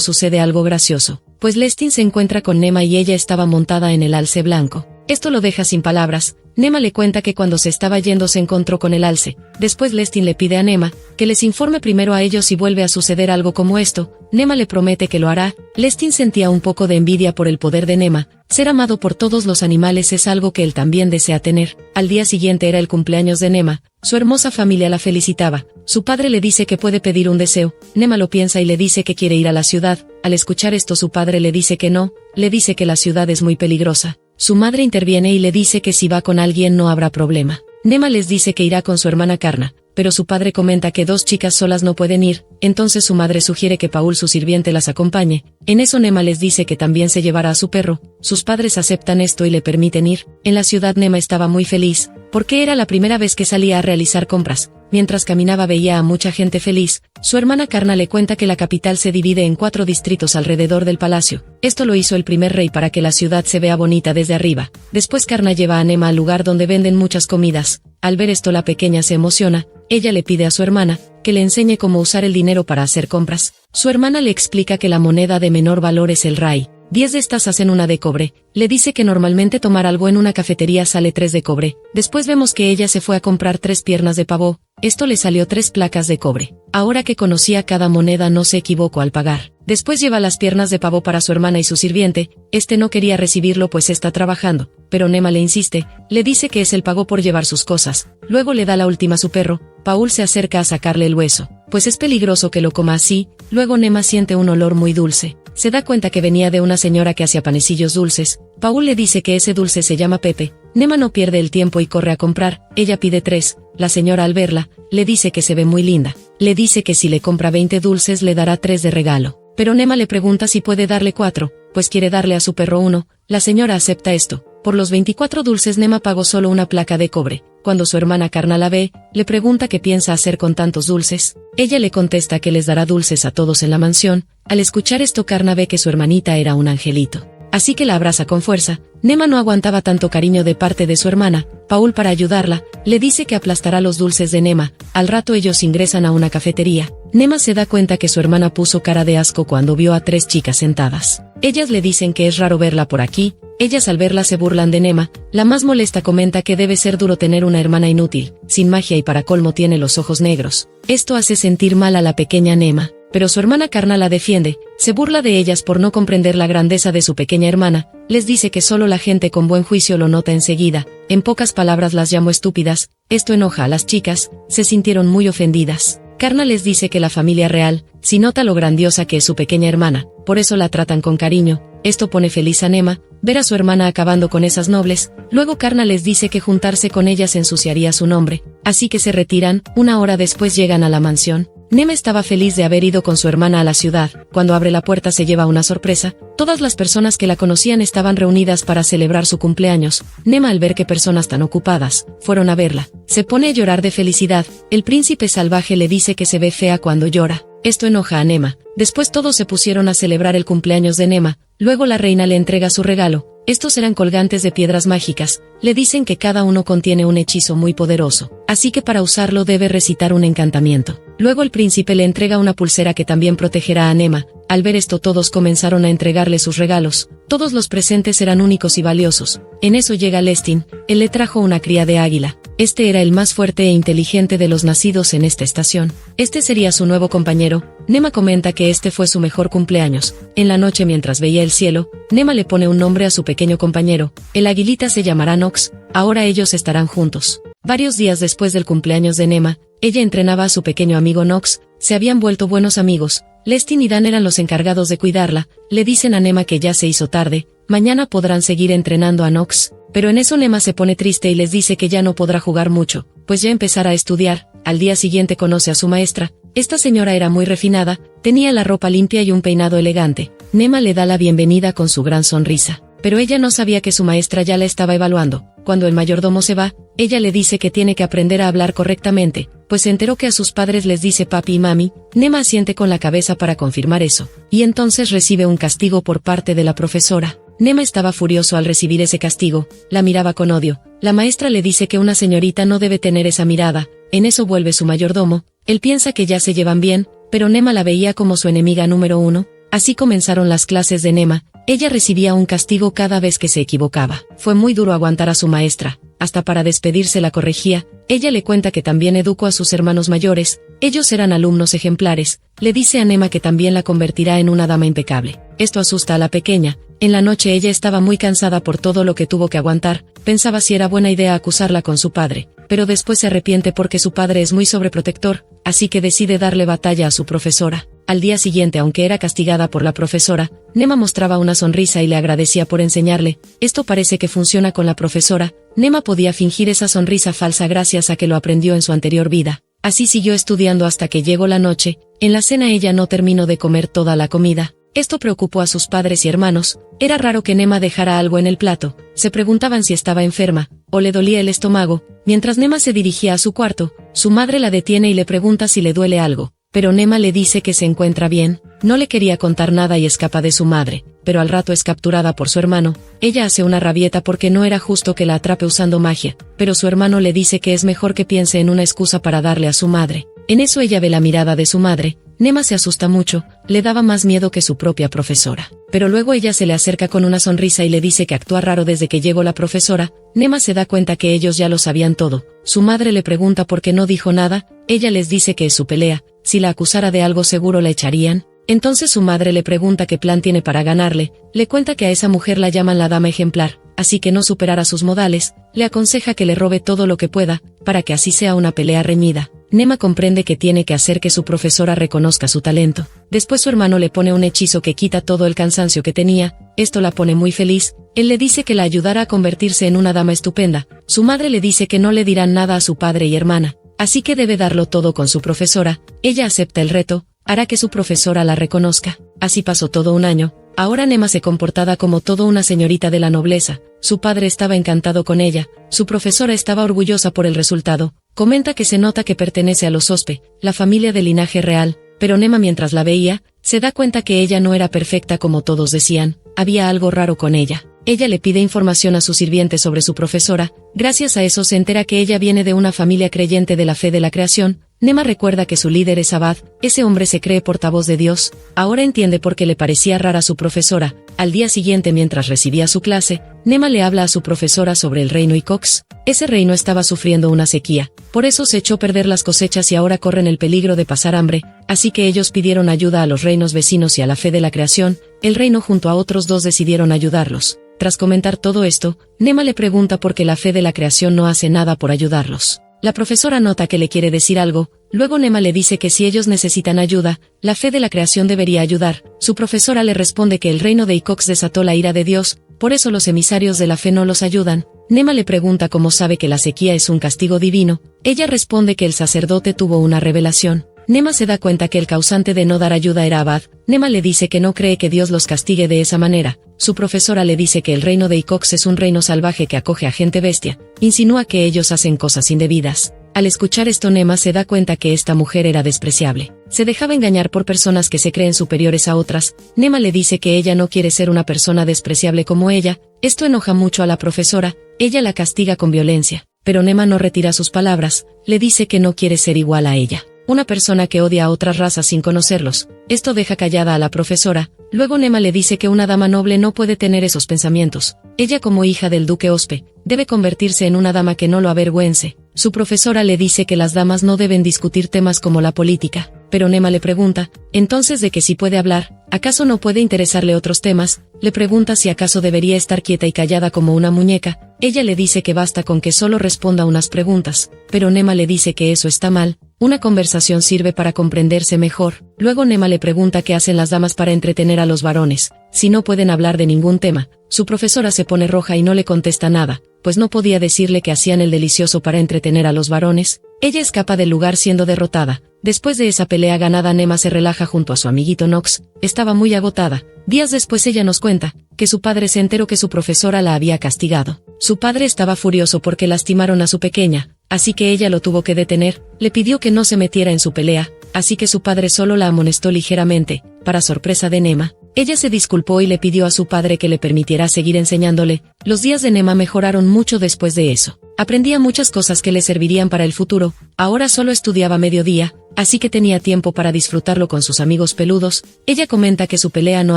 sucede algo gracioso, pues Lestin se encuentra con Nema y ella estaba montada en el alce blanco. Esto lo deja sin palabras. Nema le cuenta que cuando se estaba yendo se encontró con el alce. Después Lestin le pide a Nema que les informe primero a ellos si vuelve a suceder algo como esto. Nema le promete que lo hará. Lestin sentía un poco de envidia por el poder de Nema. Ser amado por todos los animales es algo que él también desea tener. Al día siguiente era el cumpleaños de Nema. Su hermosa familia la felicitaba. Su padre le dice que puede pedir un deseo. Nema lo piensa y le dice que quiere ir a la ciudad. Al escuchar esto su padre le dice que no, le dice que la ciudad es muy peligrosa. Su madre interviene y le dice que si va con alguien no habrá problema. Nema les dice que irá con su hermana Karna, pero su padre comenta que 2 chicas solas no pueden ir, entonces su madre sugiere que Paul su sirviente las acompañe. En eso Nema les dice que también se llevará a su perro. Sus padres aceptan esto y le permiten ir. En la ciudad Nema estaba muy feliz, porque era la primera vez que salía a realizar compras. Mientras caminaba veía a mucha gente feliz. Su hermana Karna le cuenta que la capital se divide en 4 distritos alrededor del palacio. Esto lo hizo el primer rey para que la ciudad se vea bonita desde arriba. Después Karna lleva a Nema al lugar donde venden muchas comidas. Al ver esto la pequeña se emociona. Ella le pide a su hermana que le enseñe cómo usar el dinero para hacer compras. Su hermana le explica que la moneda de menor valor es el rai. 10 de estas hacen una de cobre. Le dice que normalmente tomar algo en una cafetería sale 3 de cobre. Después vemos que ella se fue a comprar 3 piernas de pavo. Esto le salió 3 placas de cobre. Ahora que conocía cada moneda no se equivocó al pagar. Después lleva las piernas de pavo para su hermana y su sirviente. Este no quería recibirlo pues está trabajando, pero Nema le insiste, le dice que es el pago por llevar sus cosas. Luego le da la última a su perro. Paul se acerca a sacarle el hueso, pues es peligroso que lo coma así. Luego Nema siente un olor muy dulce. Se da cuenta que venía de una señora que hacía panecillos dulces. Paul le dice que ese dulce se llama Pepe. Nema no pierde el tiempo y corre a comprar. Ella pide 3. La señora al verla, le dice que se ve muy linda. Le dice que si le compra 20 dulces le dará 3 de regalo. Pero Nema le pregunta si puede darle 4, pues quiere darle a su perro 1. La señora acepta esto. Por los 24 dulces Nema pagó solo una placa de cobre. Cuando su hermana Karna la ve, le pregunta qué piensa hacer con tantos dulces. Ella le contesta que les dará dulces a todos en la mansión. Al escuchar esto Karna ve que su hermanita era un angelito. Así que la abraza con fuerza. Nema no aguantaba tanto cariño de parte de su hermana. Paul, para ayudarla, le dice que aplastará los dulces de Nema. Al rato ellos ingresan a una cafetería. Nema se da cuenta que su hermana puso cara de asco cuando vio a 3 chicas sentadas. Ellas le dicen que es raro verla por aquí. Ellas al verla se burlan de Nema. La más molesta comenta que debe ser duro tener una hermana inútil, sin magia y para colmo tiene los ojos negros. Esto hace sentir mal a la pequeña Nema, pero su hermana Karna la defiende. Se burla de ellas por no comprender la grandeza de su pequeña hermana. Les dice que solo la gente con buen juicio lo nota enseguida. En pocas palabras las llamó estúpidas. Esto enoja a las chicas. Se sintieron muy ofendidas. Karna les dice que la familia real sí nota lo grandiosa que es su pequeña hermana, por eso la tratan con cariño. Esto pone feliz a Nema, ver a su hermana acabando con esas nobles. Luego Karna les dice que juntarse con ellas ensuciaría su nombre, así que se retiran. 1 hora después llegan a la mansión. Nema estaba feliz de haber ido con su hermana a la ciudad. Cuando abre la puerta se lleva una sorpresa. Todas las personas que la conocían estaban reunidas para celebrar su cumpleaños. Nema, al ver que personas tan ocupadas fueron a verla, se pone a llorar de felicidad. El príncipe salvaje le dice que se ve fea cuando llora. Esto enoja a Nema. Después todos se pusieron a celebrar el cumpleaños de Nema. Luego la reina le entrega su regalo. Estos eran colgantes de piedras mágicas. Le dicen que cada uno contiene un hechizo muy poderoso, así que para usarlo debe recitar un encantamiento. Luego el príncipe le entrega una pulsera que también protegerá a Nema. Al ver esto todos comenzaron a entregarle sus regalos. Todos los presentes eran únicos y valiosos. En eso llega Lestin. Él le trajo una cría de águila. Este era el más fuerte e inteligente de los nacidos en esta estación. Este sería su nuevo compañero. Nema comenta que este fue su mejor cumpleaños. En la noche mientras veía el cielo, Nema le pone un nombre a su pequeño compañero. El aguilita se llamará Nox. Ahora ellos estarán juntos. Varios días después del cumpleaños de Nema, ella entrenaba a su pequeño amigo Nox. Se habían vuelto buenos amigos. Lestin y Dan eran los encargados de cuidarla. Le dicen a Nema que ya se hizo tarde. Mañana podrán seguir entrenando a Nox. Pero en eso Nema se pone triste y les dice que ya no podrá jugar mucho, pues ya empezará a estudiar. Al día siguiente conoce a su maestra. Esta señora era muy refinada, tenía la ropa limpia y un peinado elegante. Nema le da la bienvenida con su gran sonrisa, pero ella no sabía que su maestra ya la estaba evaluando. Cuando el mayordomo se va, ella le dice que tiene que aprender a hablar correctamente, pues se enteró que a sus padres les dice papi y mami. Nema asiente con la cabeza para confirmar eso, y entonces recibe un castigo por parte de la profesora. Nema estaba furioso al recibir ese castigo, la miraba con odio. La maestra le dice que una señorita no debe tener esa mirada, en eso vuelve su mayordomo, él piensa que ya se llevan bien, pero Nema la veía como su enemiga número uno. Así comenzaron las clases de Nema, ella recibía un castigo cada vez que se equivocaba. Fue muy duro aguantar a su maestra, hasta para despedirse la corregía. Ella le cuenta que también educó a sus hermanos mayores, ellos eran alumnos ejemplares, le dice a Nema que también la convertirá en una dama impecable. Esto asusta a la pequeña, en la noche ella estaba muy cansada por todo lo que tuvo que aguantar, pensaba si era buena idea acusarla con su padre, pero después se arrepiente porque su padre es muy sobreprotector, así que decide darle batalla a su profesora. Al día siguiente, aunque era castigada por la profesora, Nema mostraba una sonrisa y le agradecía por enseñarle. Esto parece que funciona con la profesora. Nema podía fingir esa sonrisa falsa gracias a que lo aprendió en su anterior vida. Así siguió estudiando hasta que llegó la noche. En la cena ella no terminó de comer toda la comida. Esto preocupó a sus padres y hermanos. Era raro que Nema dejara algo en el plato. Se preguntaban si estaba enferma, o le dolía el estómago. Mientras Nema se dirigía a su cuarto, su madre la detiene y le pregunta si le duele algo. Pero Nema le dice que se encuentra bien, no le quería contar nada y escapa de su madre, pero al rato es capturada por su hermano. Ella hace una rabieta porque no era justo que la atrape usando magia, pero su hermano le dice que es mejor que piense en una excusa para darle a su madre. En eso ella ve la mirada de su madre. Nema se asusta mucho, le daba más miedo que su propia profesora. Pero luego ella se le acerca con una sonrisa y le dice que actúa raro desde que llegó la profesora. Nema se da cuenta que ellos ya lo sabían todo. Su madre le pregunta por qué no dijo nada, ella les dice que es su pelea, si la acusara de algo seguro la echarían. Entonces su madre le pregunta qué plan tiene para ganarle, le cuenta que a esa mujer la llaman la dama ejemplar, así que no superará sus modales, le aconseja que le robe todo lo que pueda, para que así sea una pelea reñida. Nema comprende que tiene que hacer que su profesora reconozca su talento. Después su hermano le pone un hechizo que quita todo el cansancio que tenía, esto la pone muy feliz, él le dice que la ayudará a convertirse en una dama estupenda. Su madre le dice que no le dirán nada a su padre y hermana, así que debe darlo todo con su profesora. Ella acepta el reto, hará que su profesora la reconozca. Así pasó todo un año. Ahora Nema se comportaba como toda una señorita de la nobleza, su padre estaba encantado con ella, su profesora estaba orgullosa por el resultado, comenta que se nota que pertenece a los Ospe, la familia de linaje real, pero Nema mientras la veía, se da cuenta que ella no era perfecta como todos decían, había algo raro con ella. Ella le pide información a su sirviente sobre su profesora, gracias a eso se entera que ella viene de una familia creyente de la fe de la creación. Nema recuerda que su líder es Abad, ese hombre se cree portavoz de Dios, ahora entiende por qué le parecía rara su profesora. Al día siguiente mientras recibía su clase, Nema le habla a su profesora sobre el reino Icox. Ese reino estaba sufriendo una sequía, por eso se echó a perder las cosechas y ahora corren el peligro de pasar hambre, así que ellos pidieron ayuda a los reinos vecinos y a la fe de la creación. El reino junto a otros dos decidieron ayudarlos. Tras comentar todo esto, Nema le pregunta por qué la fe de la creación no hace nada por ayudarlos. La profesora nota que le quiere decir algo, luego Nema le dice que si ellos necesitan ayuda, la fe de la creación debería ayudar. Su profesora le responde que el reino de Icox desató la ira de Dios, por eso los emisarios de la fe no los ayudan. Nema le pregunta cómo sabe que la sequía es un castigo divino, ella responde que el sacerdote tuvo una revelación. Nema se da cuenta que el causante de no dar ayuda era Abad. Nema le dice que no cree que Dios los castigue de esa manera. Su profesora le dice que el reino de Icox es un reino salvaje que acoge a gente bestia. Insinúa que ellos hacen cosas indebidas. Al escuchar esto Nema se da cuenta que esta mujer era despreciable. Se dejaba engañar por personas que se creen superiores a otras. Nema le dice que ella no quiere ser una persona despreciable como ella. Esto enoja mucho a la profesora. Ella la castiga con violencia. Pero Nema no retira sus palabras. Le dice que no quiere ser igual a ella. Una persona que odia a otras razas sin conocerlos. Esto deja callada a la profesora. Luego Nema le dice que una dama noble no puede tener esos pensamientos. Ella como hija del duque Ospe, debe convertirse en una dama que no lo avergüence. Su profesora le dice que las damas no deben discutir temas como la política. Pero Nema le pregunta, entonces de que si puede hablar, ¿acaso no puede interesarle otros temas? Le pregunta si acaso debería estar quieta y callada como una muñeca. Ella le dice que basta con que solo responda unas preguntas, pero Nema le dice que eso está mal. Una conversación sirve para comprenderse mejor. Luego Nema le pregunta qué hacen las damas para entretener a los varones, si no pueden hablar de ningún tema. Su profesora se pone roja y no le contesta nada, pues no podía decirle que hacían el delicioso para entretener a los varones. Ella escapa del lugar siendo derrotada. Después de esa pelea ganada Nema se relaja junto a su amiguito Nox. Estaba muy agotada. Días después ella nos cuenta que su padre se enteró que su profesora la había castigado. Su padre estaba furioso porque lastimaron a su pequeña, así que ella lo tuvo que detener. Le pidió que no se metiera en su pelea, así que su padre solo la amonestó ligeramente. Para sorpresa de Nema, Ella se disculpó y le pidió a su padre que le permitiera seguir enseñándole. Los días de Nema mejoraron mucho después de eso. Aprendía muchas cosas que le servirían para el futuro. Ahora solo estudiaba mediodía, así que tenía tiempo para disfrutarlo con sus amigos peludos. Ella comenta que su pelea no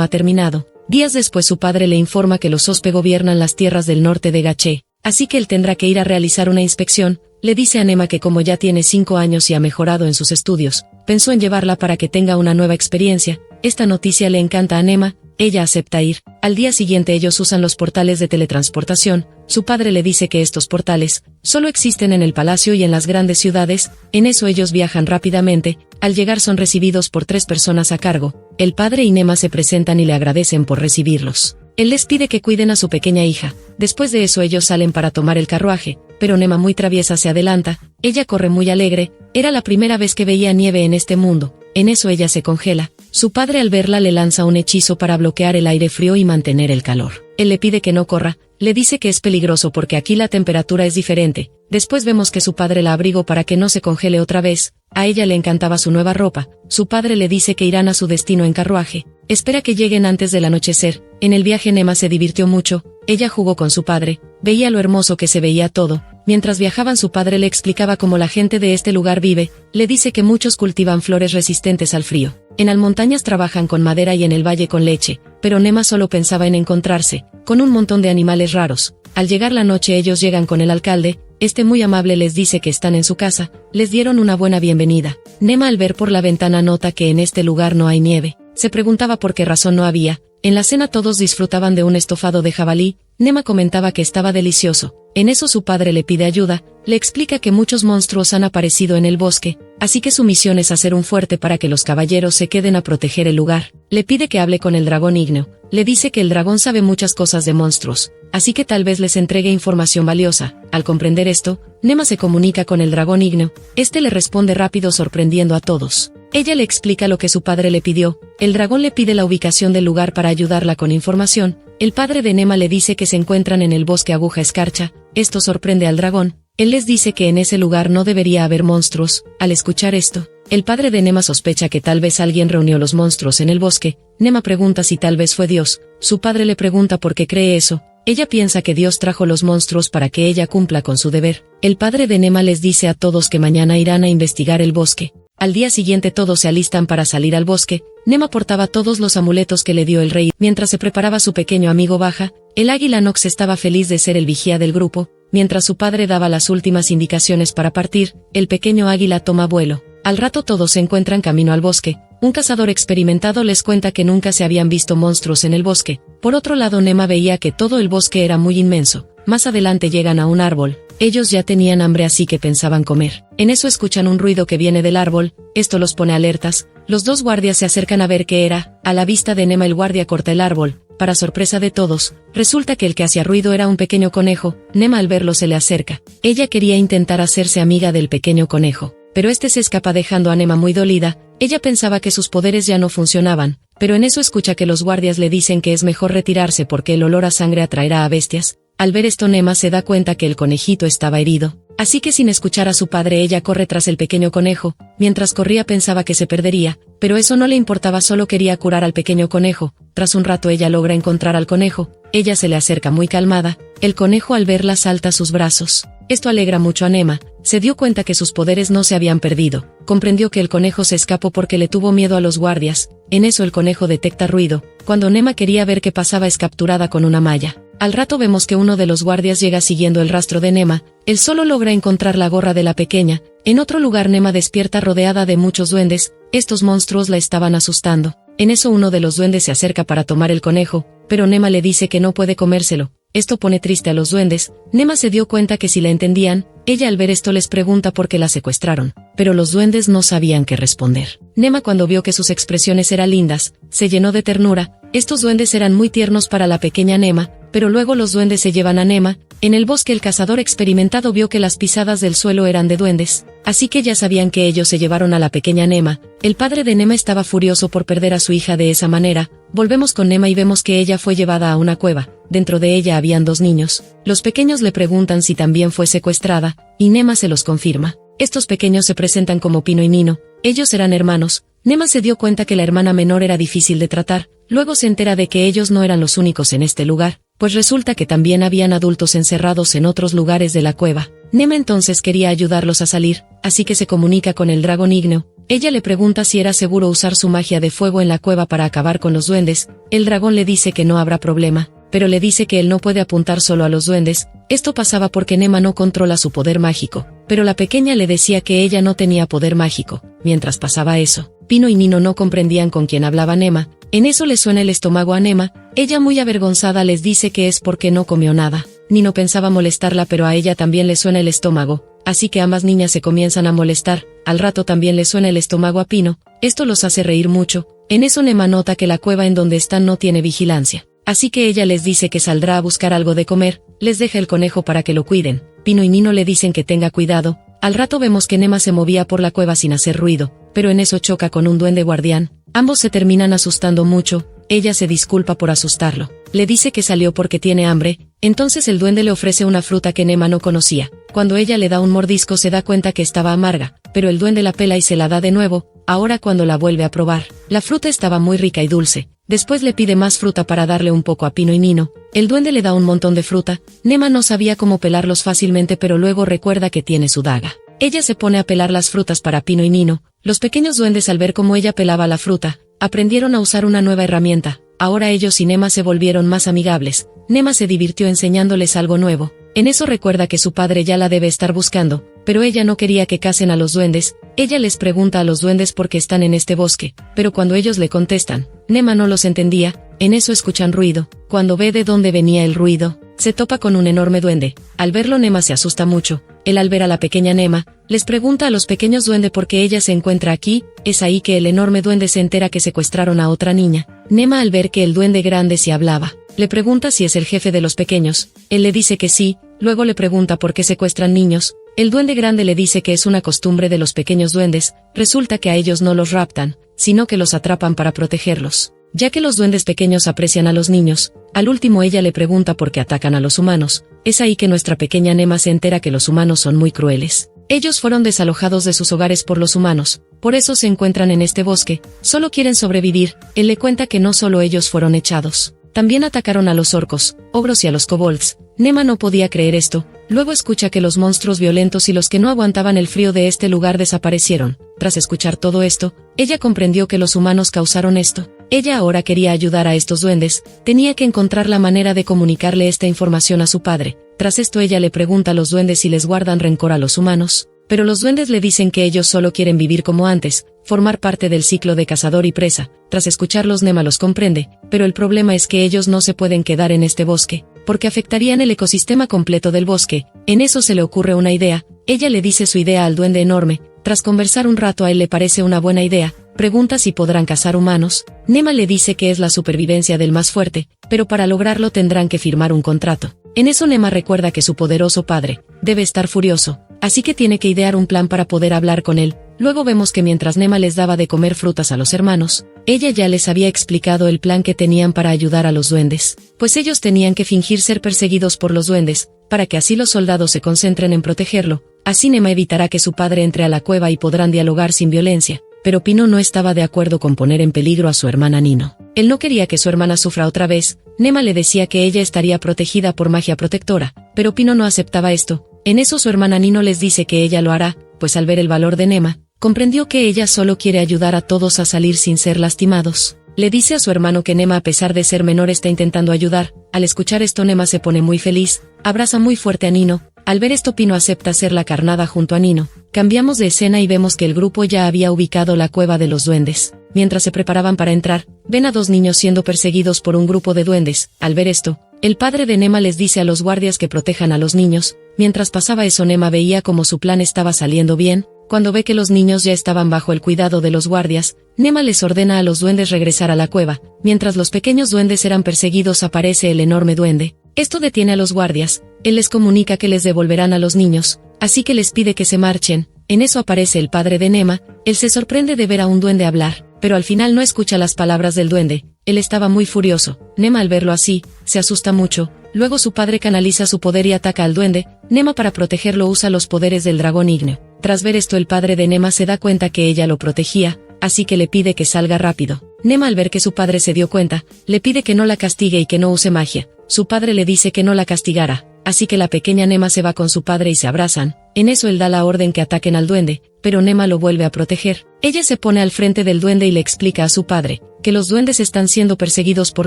ha terminado. Días después su padre le informa que los Ospe gobiernan las tierras del norte de Gaché, así que él tendrá que ir a realizar una inspección. Le dice a Nema que como ya tiene 5 años y ha mejorado en sus estudios, pensó en llevarla para que tenga una nueva experiencia. Esta noticia le encanta a Nema, ella acepta ir. Al día siguiente ellos usan los portales de teletransportación. Su padre le dice que estos portales solo existen en el palacio y en las grandes ciudades. En eso ellos viajan rápidamente. Al llegar son recibidos por 3 personas a cargo. El padre y Nema se presentan y le agradecen por recibirlos. Él les pide que cuiden a su pequeña hija. Después de eso ellos salen para tomar el carruaje, pero Nema muy traviesa se adelanta. Ella corre muy alegre. Era la primera vez que veía nieve en este mundo. En eso ella se congela. Su padre al verla le lanza un hechizo para bloquear el aire frío y mantener el calor. Él le pide que no corra, le dice que es peligroso porque aquí la temperatura es diferente. Después vemos que su padre la abrigó para que no se congele otra vez. A ella le encantaba su nueva ropa. Su padre le dice que irán a su destino en carruaje. Espera que lleguen antes del anochecer. En el viaje Nema se divirtió mucho. Ella jugó con su padre, veía lo hermoso que se veía todo. Mientras viajaban su padre le explicaba cómo la gente de este lugar vive. Le dice que muchos cultivan flores resistentes al frío. En las montañas trabajan con madera y en el valle con leche, pero Nema solo pensaba en encontrarse con un montón de animales raros. Al llegar la noche ellos llegan con el alcalde. Este muy amable les dice que están en su casa. Les dieron una buena bienvenida. Nema al ver por la ventana nota que en este lugar no hay nieve. Se preguntaba por qué razón no había. En la cena todos disfrutaban de un estofado de jabalí. Nema comentaba que estaba delicioso. En eso su padre le pide ayuda, le explica que muchos monstruos han aparecido en el bosque, así que su misión es hacer un fuerte para que los caballeros se queden a proteger el lugar. Le pide que hable con el dragón ígneo. Le dice que el dragón sabe muchas cosas de monstruos, así que tal vez les entregue información valiosa. Al comprender esto, Nema se comunica con el dragón ígneo. Este le responde rápido sorprendiendo a todos. Ella le explica lo que su padre le pidió. El dragón le pide la ubicación del lugar para ayudarla con información. El padre de Nema le dice que se encuentran en el bosque Aguja Escarcha. Esto sorprende al dragón. Él les dice que en ese lugar no debería haber monstruos. Al escuchar esto, el padre de Nema sospecha que tal vez alguien reunió los monstruos en el bosque. Nema pregunta si tal vez fue Dios. Su padre le pregunta por qué cree eso. Ella piensa que Dios trajo los monstruos para que ella cumpla con su deber. El padre de Nema les dice a todos que mañana irán a investigar el bosque. Al día siguiente todos se alistan para salir al bosque. Nema portaba todos los amuletos que le dio el rey. Mientras se preparaba su pequeño amigo Baja, el águila Nox estaba feliz de ser el vigía del grupo. Mientras su padre daba las últimas indicaciones para partir, el pequeño águila toma vuelo. Al rato todos se encuentran camino al bosque. Un cazador experimentado les cuenta que nunca se habían visto monstruos en el bosque. Por otro lado Nema veía que todo el bosque era muy inmenso. Más adelante llegan a un árbol. Ellos ya tenían hambre así que pensaban comer. En eso escuchan un ruido que viene del árbol. Esto los pone alertas. Los 2 guardias se acercan a ver qué era. A la vista de Nema el guardia corta el árbol. Para sorpresa de todos, resulta que el que hacía ruido era un pequeño conejo. Nema al verlo se le acerca. Ella quería intentar hacerse amiga del pequeño conejo, pero este se escapa dejando a Nema muy dolida. Ella pensaba que sus poderes ya no funcionaban, pero en eso escucha que los guardias le dicen que es mejor retirarse porque el olor a sangre atraerá a bestias. Al ver esto Nema se da cuenta que el conejito estaba herido, así que sin escuchar a su padre ella corre tras el pequeño conejo. Mientras corría pensaba que se perdería, pero eso no le importaba, solo quería curar al pequeño conejo. Tras un rato ella logra encontrar al conejo. Ella se le acerca muy calmada. El conejo al verla salta a sus brazos. Esto alegra mucho a Nema. Se dio cuenta que sus poderes no se habían perdido. Comprendió que el conejo se escapó porque le tuvo miedo a los guardias. En eso el conejo detecta ruido. Cuando Nema quería ver qué pasaba es capturada con una malla. Al rato vemos que uno de los guardias llega siguiendo el rastro de Nema. Él solo logra encontrar la gorra de la pequeña. En otro lugar Nema despierta rodeada de muchos duendes. Estos monstruos la estaban asustando. En eso uno de los duendes se acerca para tomar el conejo, pero Nema le dice que no puede comérselo. Esto pone triste a los duendes. Nema se dio cuenta que si la entendían. Ella al ver esto les pregunta por qué la secuestraron, pero los duendes no sabían qué responder. Nema, cuando vio que sus expresiones eran lindas, se llenó de ternura. Estos duendes eran muy tiernos para la pequeña Nema, pero luego los duendes se llevan a Nema. En el bosque el cazador experimentado vio que las pisadas del suelo eran de duendes, así que ya sabían que ellos se llevaron a la pequeña Nema. El padre de Nema estaba furioso por perder a su hija de esa manera. Volvemos con Nema y vemos que ella fue llevada a una cueva. Dentro de ella habían 2 niños. Los pequeños le preguntan si también fue secuestrada, y Nema se los confirma. Estos pequeños se presentan como Pino y Nino. Ellos eran hermanos. Nema se dio cuenta que la hermana menor era difícil de tratar, luego se entera de que ellos no eran los únicos en este lugar, pues resulta que también habían adultos encerrados en otros lugares de la cueva. Nema entonces quería ayudarlos a salir, así que se comunica con el dragón ígneo. Ella le pregunta si era seguro usar su magia de fuego en la cueva para acabar con los duendes. El dragón le dice que no habrá problema, pero le dice que él no puede apuntar solo a los duendes. Esto pasaba porque Nema no controla su poder mágico, pero la pequeña le decía que ella no tenía poder mágico. Mientras pasaba eso, Pino y Nino no comprendían con quién hablaba Nema. En eso le suena el estómago a Nema. Ella muy avergonzada les dice que es porque no comió nada. Nino pensaba molestarla, pero a ella también le suena el estómago, así que ambas niñas se comienzan a molestar. Al rato también le suena el estómago a Pino. Esto los hace reír mucho. En eso Nema nota que la cueva en donde están no tiene vigilancia, así que ella les dice que saldrá a buscar algo de comer. Les deja el conejo para que lo cuiden. Pino y Nino le dicen que tenga cuidado. Al rato vemos que Nema se movía por la cueva sin hacer ruido, pero en eso choca con un duende guardián. Ambos se terminan asustando mucho. Ella se disculpa por asustarlo. Le dice que salió porque tiene hambre. Entonces el duende le ofrece una fruta que Nema no conocía. Cuando ella le da un mordisco se da cuenta que estaba amarga, pero el duende la pela y se la da de nuevo. Ahora cuando la vuelve a probar, la fruta estaba muy rica y dulce. Después le pide más fruta para darle un poco a Pino y Nino. El duende le da un montón de fruta. Nema no sabía cómo pelarlos fácilmente, pero luego recuerda que tiene su daga. Ella se pone a pelar las frutas para Pino y Nino. Los pequeños duendes, al ver cómo ella pelaba la fruta, aprendieron a usar una nueva herramienta. Ahora ellos y Nema se volvieron más amigables. Nema se divirtió enseñándoles algo nuevo. En eso recuerda que su padre ya la debe estar buscando, pero ella no quería que casen a los duendes. Ella les pregunta a los duendes por qué están en este bosque, pero cuando ellos le contestan, Nema no los entendía. En eso escuchan ruido. Cuando ve de dónde venía el ruido, se topa con un enorme duende. Al verlo Nema se asusta mucho. Él, al ver a la pequeña Nema, les pregunta a los pequeños duendes por qué ella se encuentra aquí. Es ahí que el enorme duende se entera que secuestraron a otra niña. Nema, al ver que el duende grande sí hablaba, le pregunta si es el jefe de los pequeños. Él le dice que sí. Luego le pregunta por qué secuestran niños. El duende grande le dice que es una costumbre de los pequeños duendes. Resulta que a ellos no los raptan, sino que los atrapan para protegerlos, ya que los duendes pequeños aprecian a los niños. Al último ella le pregunta por qué atacan a los humanos. Es ahí que nuestra pequeña Nema se entera que los humanos son muy crueles. Ellos fueron desalojados de sus hogares por los humanos, por eso se encuentran en este bosque. Solo quieren sobrevivir. Él le cuenta que no solo ellos fueron echados, también atacaron a los orcos, ogros y a los kobolds. Nema no podía creer esto. Luego escucha que los monstruos violentos y los que no aguantaban el frío de este lugar desaparecieron. Tras escuchar todo esto, ella comprendió que los humanos causaron esto. Ella ahora quería ayudar a estos duendes. Tenía que encontrar la manera de comunicarle esta información a su padre. Tras esto ella le pregunta a los duendes si les guardan rencor a los humanos, pero los duendes le dicen que ellos solo quieren vivir como antes, formar parte del ciclo de cazador y presa. Tras escucharlos Nema los comprende, pero el problema es que ellos no se pueden quedar en este bosque, porque afectarían el ecosistema completo del bosque. En eso se le ocurre una idea. Ella le dice su idea al duende enorme. Tras conversar un rato a él le parece una buena idea. Pregunta si podrán cazar humanos. Nema le dice que es la supervivencia del más fuerte, pero para lograrlo tendrán que firmar un contrato. En eso Nema recuerda que su poderoso padre debe estar furioso, así que tiene que idear un plan para poder hablar con él. Luego vemos que mientras Nema les daba de comer frutas a los hermanos, ella ya les había explicado el plan que tenían para ayudar a los duendes, pues ellos tenían que fingir ser perseguidos por los duendes, para que así los soldados se concentren en protegerlo. Así Nema evitará que su padre entre a la cueva y podrán dialogar sin violencia. Pero Pino no estaba de acuerdo con poner en peligro a su hermana Nino. Él no quería que su hermana sufra otra vez. Nema le decía que ella estaría protegida por magia protectora, pero Pino no aceptaba esto. En eso su hermana Nino les dice que ella lo hará, pues al ver el valor de Nema, comprendió que ella solo quiere ayudar a todos a salir sin ser lastimados. Le dice a su hermano que Nema, a pesar de ser menor, está intentando ayudar. Al escuchar esto Nema se pone muy feliz, abraza muy fuerte a Nino. Al ver esto Pino acepta hacer la carnada junto a Nino. Cambiamos de escena y vemos que el grupo ya había ubicado la cueva de los duendes. Mientras se preparaban para entrar, ven a dos niños siendo perseguidos por un grupo de duendes. Al ver esto, el padre de Nema les dice a los guardias que protejan a los niños. Mientras pasaba eso Nema veía como su plan estaba saliendo bien. Cuando ve que los niños ya estaban bajo el cuidado de los guardias, Nema les ordena a los duendes regresar a la cueva. Mientras los pequeños duendes eran perseguidos aparece el enorme duende. Esto detiene a los guardias. Él les comunica que les devolverán a los niños, así que les pide que se marchen. En eso aparece el padre de Nema. Él se sorprende de ver a un duende hablar, pero al final no escucha las palabras del duende. Él estaba muy furioso. Nema, al verlo así, se asusta mucho. Luego su padre canaliza su poder y ataca al duende. Nema, para protegerlo, usa los poderes del dragón ígneo. Tras ver esto el padre de Nema se da cuenta que ella lo protegía, así que le pide que salga rápido. Nema, al ver que su padre se dio cuenta, le pide que no la castigue y que no use magia. Su padre le dice que no la castigara, así que la pequeña Nema se va con su padre y se abrazan. En eso él da la orden que ataquen al duende, pero Nema lo vuelve a proteger. Ella se pone al frente del duende y le explica a su padre que los duendes están siendo perseguidos por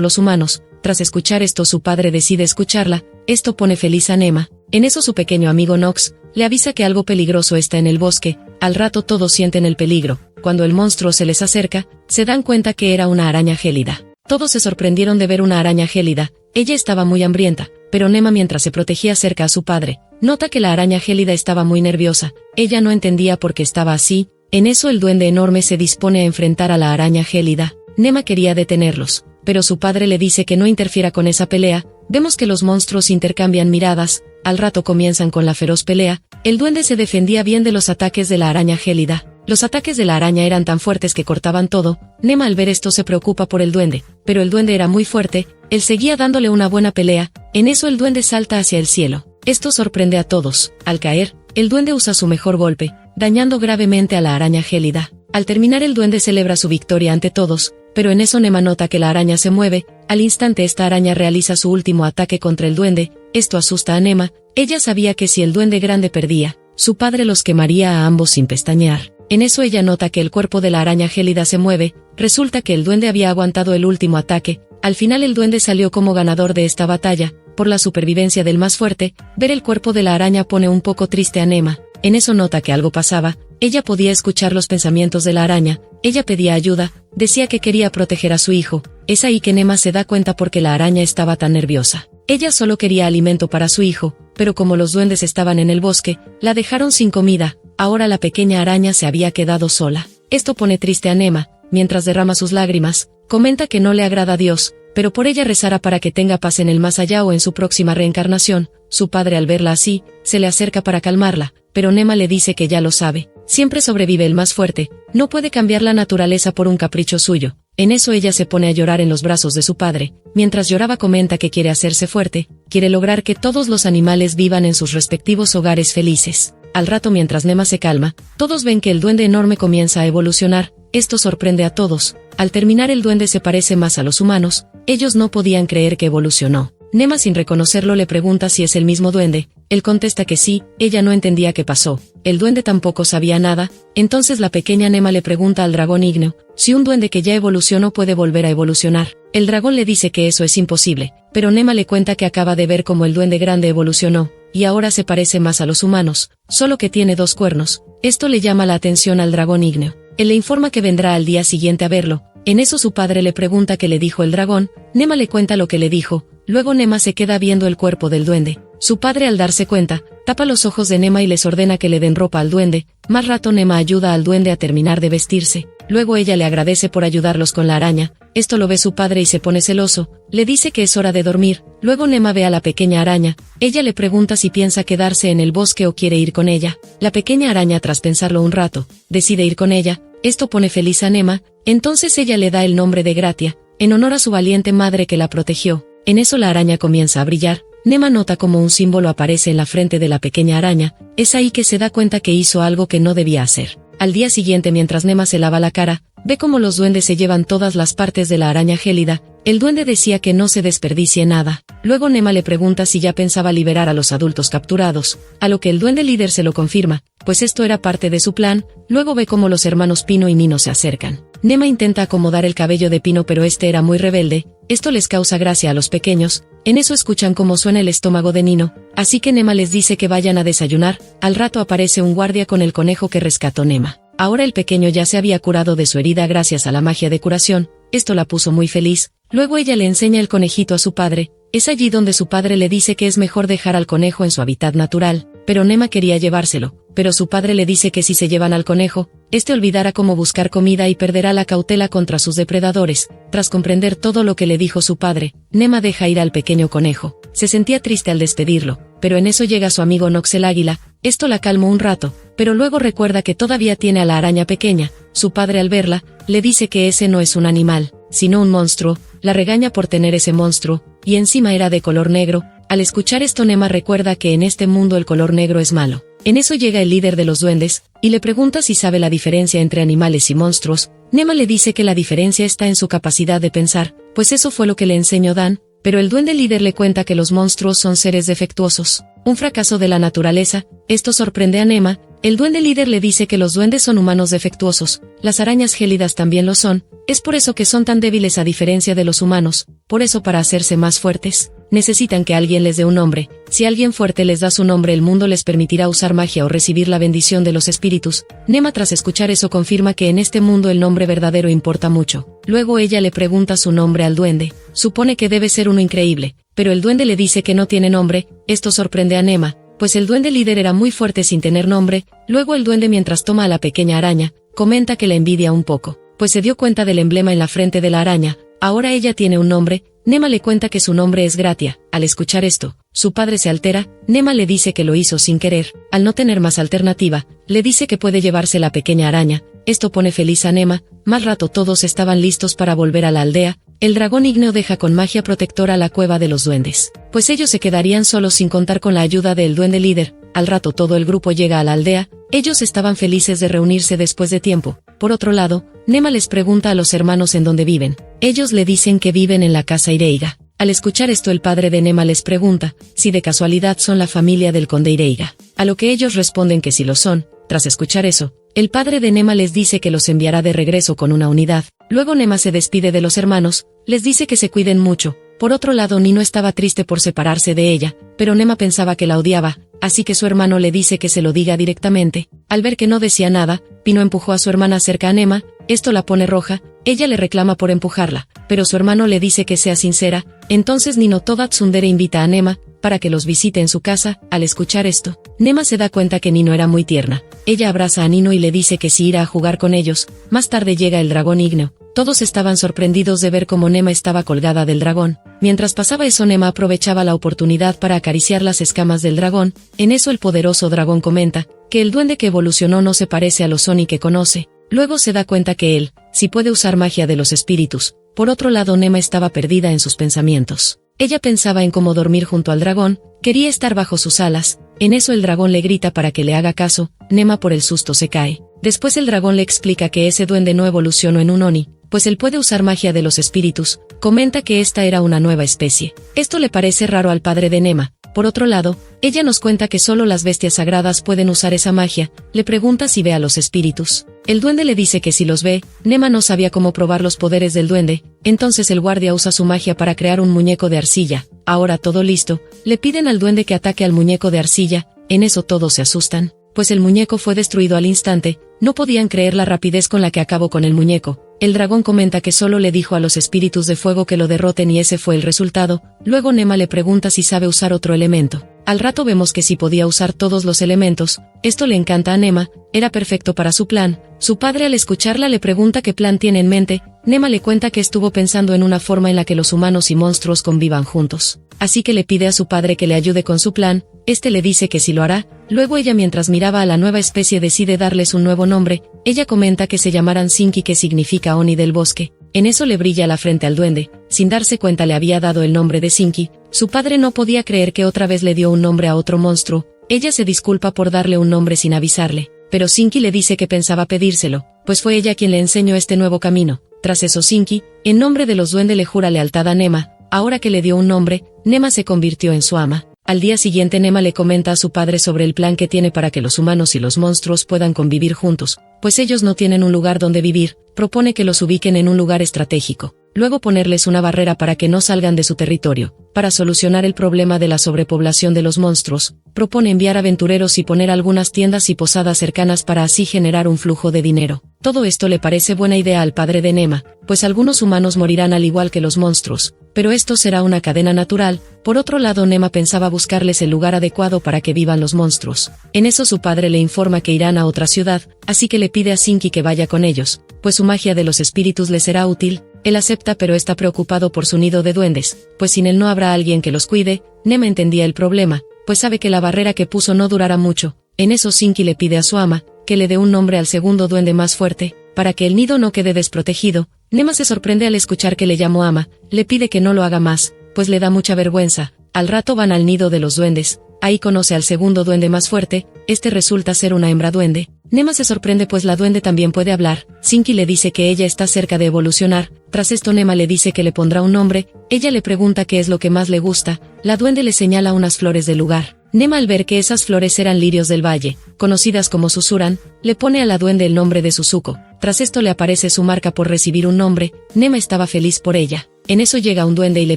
los humanos. Tras escuchar esto, su padre decide escucharla. Esto pone feliz a Nema. En eso su pequeño amigo Nox le avisa que algo peligroso está en el bosque. Al rato todos sienten el peligro. Cuando el monstruo se les acerca, se dan cuenta que era una araña gélida. Todos se sorprendieron de ver una araña gélida. Ella estaba muy hambrienta, pero Nema, mientras se protegía cerca a su padre, nota que la araña gélida estaba muy nerviosa. Ella no entendía por qué estaba así. En eso el duende enorme se dispone a enfrentar a la araña gélida. Nema quería detenerlos, pero su padre le dice que no interfiera con esa pelea. Vemos que los monstruos intercambian miradas. Al rato comienzan con la feroz pelea. El duende se defendía bien de los ataques de la araña gélida. Los ataques de la araña eran tan fuertes que cortaban todo. Nema, al ver esto, se preocupa por el duende, pero el duende era muy fuerte. Él seguía dándole una buena pelea. En eso el duende salta hacia el cielo. Esto sorprende a todos. Al caer, el duende usa su mejor golpe, dañando gravemente a la araña gélida. Al terminar, el duende celebra su victoria ante todos, pero en eso Nema nota que la araña se mueve. Al instante esta araña realiza su último ataque contra el duende. Esto asusta a Nema. Ella sabía que si el duende grande perdía, su padre los quemaría a ambos sin pestañear. En eso ella nota que el cuerpo de la araña gélida se mueve. Resulta que el duende había aguantado el último ataque. Al final el duende salió como ganador de esta batalla, por la supervivencia del más fuerte. Ver el cuerpo de la araña pone un poco triste a Nema. En eso nota que algo pasaba. Ella podía escuchar los pensamientos de la araña. Ella pedía ayuda, decía que quería proteger a su hijo. Es ahí que Nema se da cuenta por qué la araña estaba tan nerviosa. Ella solo quería alimento para su hijo, pero como los duendes estaban en el bosque, la dejaron sin comida. Ahora la pequeña araña se había quedado sola. Esto pone triste a Nema. Mientras derrama sus lágrimas, comenta que no le agrada a Dios, pero por ella rezará para que tenga paz en el más allá o en su próxima reencarnación. Su padre, al verla así, se le acerca para calmarla, pero Nema le dice que ya lo sabe. Siempre sobrevive el más fuerte, no puede cambiar la naturaleza por un capricho suyo. En eso ella se pone a llorar en los brazos de su padre. Mientras lloraba comenta que quiere hacerse fuerte, quiere lograr que todos los animales vivan en sus respectivos hogares felices. Al rato, mientras Nema se calma, todos ven que el duende enorme comienza a evolucionar. Esto sorprende a todos. Al terminar, el duende se parece más a los humanos. Ellos no podían creer que evolucionó. Nema, sin reconocerlo, le pregunta si es el mismo duende. Él contesta que sí. Ella no entendía qué pasó. El duende tampoco sabía nada. Entonces la pequeña Nema le pregunta al dragón ígneo si un duende que ya evolucionó puede volver a evolucionar. El dragón le dice que eso es imposible, pero Nema le cuenta que acaba de ver cómo el duende grande evolucionó, y ahora se parece más a los humanos, solo que tiene 2 cuernos. Esto le llama la atención al dragón ígneo. Él le informa que vendrá al día siguiente a verlo. En eso su padre le pregunta qué le dijo el dragón. Nema le cuenta lo que le dijo. Luego Nema se queda viendo el cuerpo del duende. Su padre, al darse cuenta, tapa los ojos de Nema y les ordena que le den ropa al duende. Más rato Nema ayuda al duende a terminar de vestirse. Luego ella le agradece por ayudarlos con la araña. Esto lo ve su padre y se pone celoso. Le dice que es hora de dormir. Luego Nema ve a la pequeña araña. Ella le pregunta si piensa quedarse en el bosque o quiere ir con ella. La pequeña araña, tras pensarlo un rato, decide ir con ella. Esto pone feliz a Nema. Entonces ella le da el nombre de Gratia, en honor a su valiente madre que la protegió. En eso la araña comienza a brillar. Nema nota como un símbolo aparece en la frente de la pequeña araña. Es ahí que se da cuenta que hizo algo que no debía hacer. Al día siguiente, mientras Nema se lava la cara, ve cómo los duendes se llevan todas las partes de la araña gélida. El duende decía que no se desperdicie nada. Luego Nema le pregunta si ya pensaba liberar a los adultos capturados, a lo que el duende líder se lo confirma, pues esto era parte de su plan. Luego ve cómo los hermanos Pino y Nino se acercan. Nema intenta acomodar el cabello de Pino, pero este era muy rebelde. Esto les causa gracia a los pequeños. En eso escuchan cómo suena el estómago de Nino, así que Nema les dice que vayan a desayunar. Al rato aparece un guardia con el conejo que rescató Nema. Ahora el pequeño ya se había curado de su herida gracias a la magia de curación. Esto la puso muy feliz. Luego ella le enseña el conejito a su padre. Es allí donde su padre le dice que es mejor dejar al conejo en su hábitat natural, pero Nema quería llevárselo, pero su padre le dice que si se llevan al conejo, este olvidará cómo buscar comida y perderá la cautela contra sus depredadores. Tras comprender todo lo que le dijo su padre, Nema deja ir al pequeño conejo. Se sentía triste al despedirlo, pero en eso llega su amigo Nox el águila. Esto la calmó un rato, pero luego recuerda que todavía tiene a la araña pequeña. Su padre, al verla, le dice que ese no es un animal, sino un monstruo. La regaña por tener ese monstruo, y encima era de color negro. Al escuchar esto, Nema recuerda que en este mundo el color negro es malo. En eso llega el líder de los duendes, y le pregunta si sabe la diferencia entre animales y monstruos. Nema le dice que la diferencia está en su capacidad de pensar, pues eso fue lo que le enseñó Dan, pero el duende líder le cuenta que los monstruos son seres defectuosos, un fracaso de la naturaleza. Esto sorprende a Nema. El duende líder le dice que los duendes son humanos defectuosos, las arañas gélidas también lo son, es por eso que son tan débiles a diferencia de los humanos, por eso para hacerse más fuertes, necesitan que alguien les dé un nombre. Si alguien fuerte les da su nombre, el mundo les permitirá usar magia o recibir la bendición de los espíritus. Nema tras escuchar eso confirma que en este mundo el nombre verdadero importa mucho. Luego ella le pregunta su nombre al duende, supone que debe ser uno increíble, pero el duende le dice que no tiene nombre. Esto sorprende a Nema, pues el duende líder era muy fuerte sin tener nombre. Luego el duende, mientras toma a la pequeña araña, comenta que la envidia un poco, pues se dio cuenta del emblema en la frente de la araña. Ahora ella tiene un nombre. Nema le cuenta que su nombre es Gratia. Al escuchar esto, su padre se altera. Nema le dice que lo hizo sin querer. Al no tener más alternativa, le dice que puede llevarse la pequeña araña. Esto pone feliz a Nema. Más rato todos estaban listos para volver a la aldea. El dragón ígneo deja con magia protectora la cueva de los duendes, pues ellos se quedarían solos sin contar con la ayuda del duende líder. Al rato todo el grupo llega a la aldea. Ellos estaban felices de reunirse después de tiempo. Por otro lado, Nema les pregunta a los hermanos en dónde viven. Ellos le dicen que viven en la casa Ireiga. Al escuchar esto, el padre de Nema les pregunta si de casualidad son la familia del conde Ireiga, a lo que ellos responden que sí lo son. Tras escuchar eso, el padre de Nema les dice que los enviará de regreso con una unidad. Luego Nema se despide de los hermanos, les dice que se cuiden mucho. Por otro lado, Nino estaba triste por separarse de ella, pero Nema pensaba que la odiaba, así que su hermano le dice que se lo diga directamente. Al ver que no decía nada, Pino empujó a su hermana cerca a Nema. Esto la pone roja. Ella le reclama por empujarla, pero su hermano le dice que sea sincera. Entonces Nino Toda Tsundere invita a Nema para que los visite en su casa. Al escuchar esto, Nema se da cuenta que Nino era muy tierna. Ella abraza a Nino y le dice que sí irá a jugar con ellos. Más tarde llega el dragón ígneo. Todos estaban sorprendidos de ver cómo Nema estaba colgada del dragón. Mientras pasaba eso, Nema aprovechaba la oportunidad para acariciar las escamas del dragón. En eso el poderoso dragón comenta que el duende que evolucionó no se parece a los Oni que conoce. Luego se da cuenta que él sí puede usar magia de los espíritus. Por otro lado, Nema estaba perdida en sus pensamientos. Ella pensaba en cómo dormir junto al dragón, quería estar bajo sus alas. En eso el dragón le grita para que le haga caso. Nema por el susto se cae. Después el dragón le explica que ese duende no evolucionó en un Oni, pues él puede usar magia de los espíritus. Comenta que esta era una nueva especie. Esto le parece raro al padre de Nema. Por otro lado, ella nos cuenta que solo las bestias sagradas pueden usar esa magia. Le pregunta si ve a los espíritus. El duende le dice que si los ve. Nema no sabía cómo probar los poderes del duende. Entonces el guardia usa su magia para crear un muñeco de arcilla. Ahora todo listo, le piden al duende que ataque al muñeco de arcilla. En eso todos se asustan, pues el muñeco fue destruido al instante. No podían creer la rapidez con la que acabó con el muñeco. El dragón comenta que solo le dijo a los espíritus de fuego que lo derroten y ese fue el resultado. Luego Nema le pregunta si sabe usar otro elemento. Al rato vemos que sí podía usar todos los elementos. Esto le encanta a Nema, era perfecto para su plan. Su padre al escucharla le pregunta qué plan tiene en mente. Nema le cuenta que estuvo pensando en una forma en la que los humanos y monstruos convivan juntos. Así que le pide a su padre que le ayude con su plan. Este le dice que sí lo hará. Luego ella, mientras miraba a la nueva especie, decide darles un nuevo nombre. Ella comenta que se llamarán Sinki, que significa Oni del bosque. En eso le brilla la frente al duende. Sin darse cuenta le había dado el nombre de Sinki. Su padre no podía creer que otra vez le dio un nombre a otro monstruo. Ella se disculpa por darle un nombre sin avisarle, pero Sinki le dice que pensaba pedírselo, pues fue ella quien le enseñó este nuevo camino. Tras eso Sinki, en nombre de los duendes, le jura lealtad a Nema. Ahora que le dio un nombre, Nema se convirtió en su ama. Al día siguiente Nema le comenta a su padre sobre el plan que tiene para que los humanos y los monstruos puedan convivir juntos, pues ellos no tienen un lugar donde vivir. Propone que los ubiquen en un lugar estratégico, luego ponerles una barrera para que no salgan de su territorio. Para solucionar el problema de la sobrepoblación de los monstruos, propone enviar aventureros y poner algunas tiendas y posadas cercanas para así generar un flujo de dinero. Todo esto le parece buena idea al padre de Nema, pues algunos humanos morirán al igual que los monstruos, pero esto será una cadena natural. Por otro lado, Nema pensaba buscarles el lugar adecuado para que vivan los monstruos. En eso su padre le informa que irán a otra ciudad, así que le pide a Sinki que vaya con ellos, pues su magia de los espíritus le será útil. Él acepta, pero está preocupado por su nido de duendes, pues sin él no habrá alguien que los cuide. Nema entendía el problema, pues sabe que la barrera que puso no durará mucho. En eso Sinki le pide a su ama que le dé un nombre al segundo duende más fuerte, para que el nido no quede desprotegido. Nema se sorprende al escuchar que le llamó ama, le pide que no lo haga más, pues le da mucha vergüenza. Al rato van al nido de los duendes. ahí conoce al segundo duende más fuerte, este resulta ser una hembra duende. Nema se sorprende pues la duende también puede hablar. Sinki le dice que ella está cerca de evolucionar. Tras esto Nema le dice que le pondrá un nombre. Ella le pregunta qué es lo que más le gusta. La duende le señala unas flores del lugar. Nema, al ver que esas flores eran lirios del valle, conocidas como susurran, le pone a la duende el nombre de Suzuko. Tras esto le aparece su marca por recibir un nombre. Nema estaba feliz por ella. En eso llega un duende y le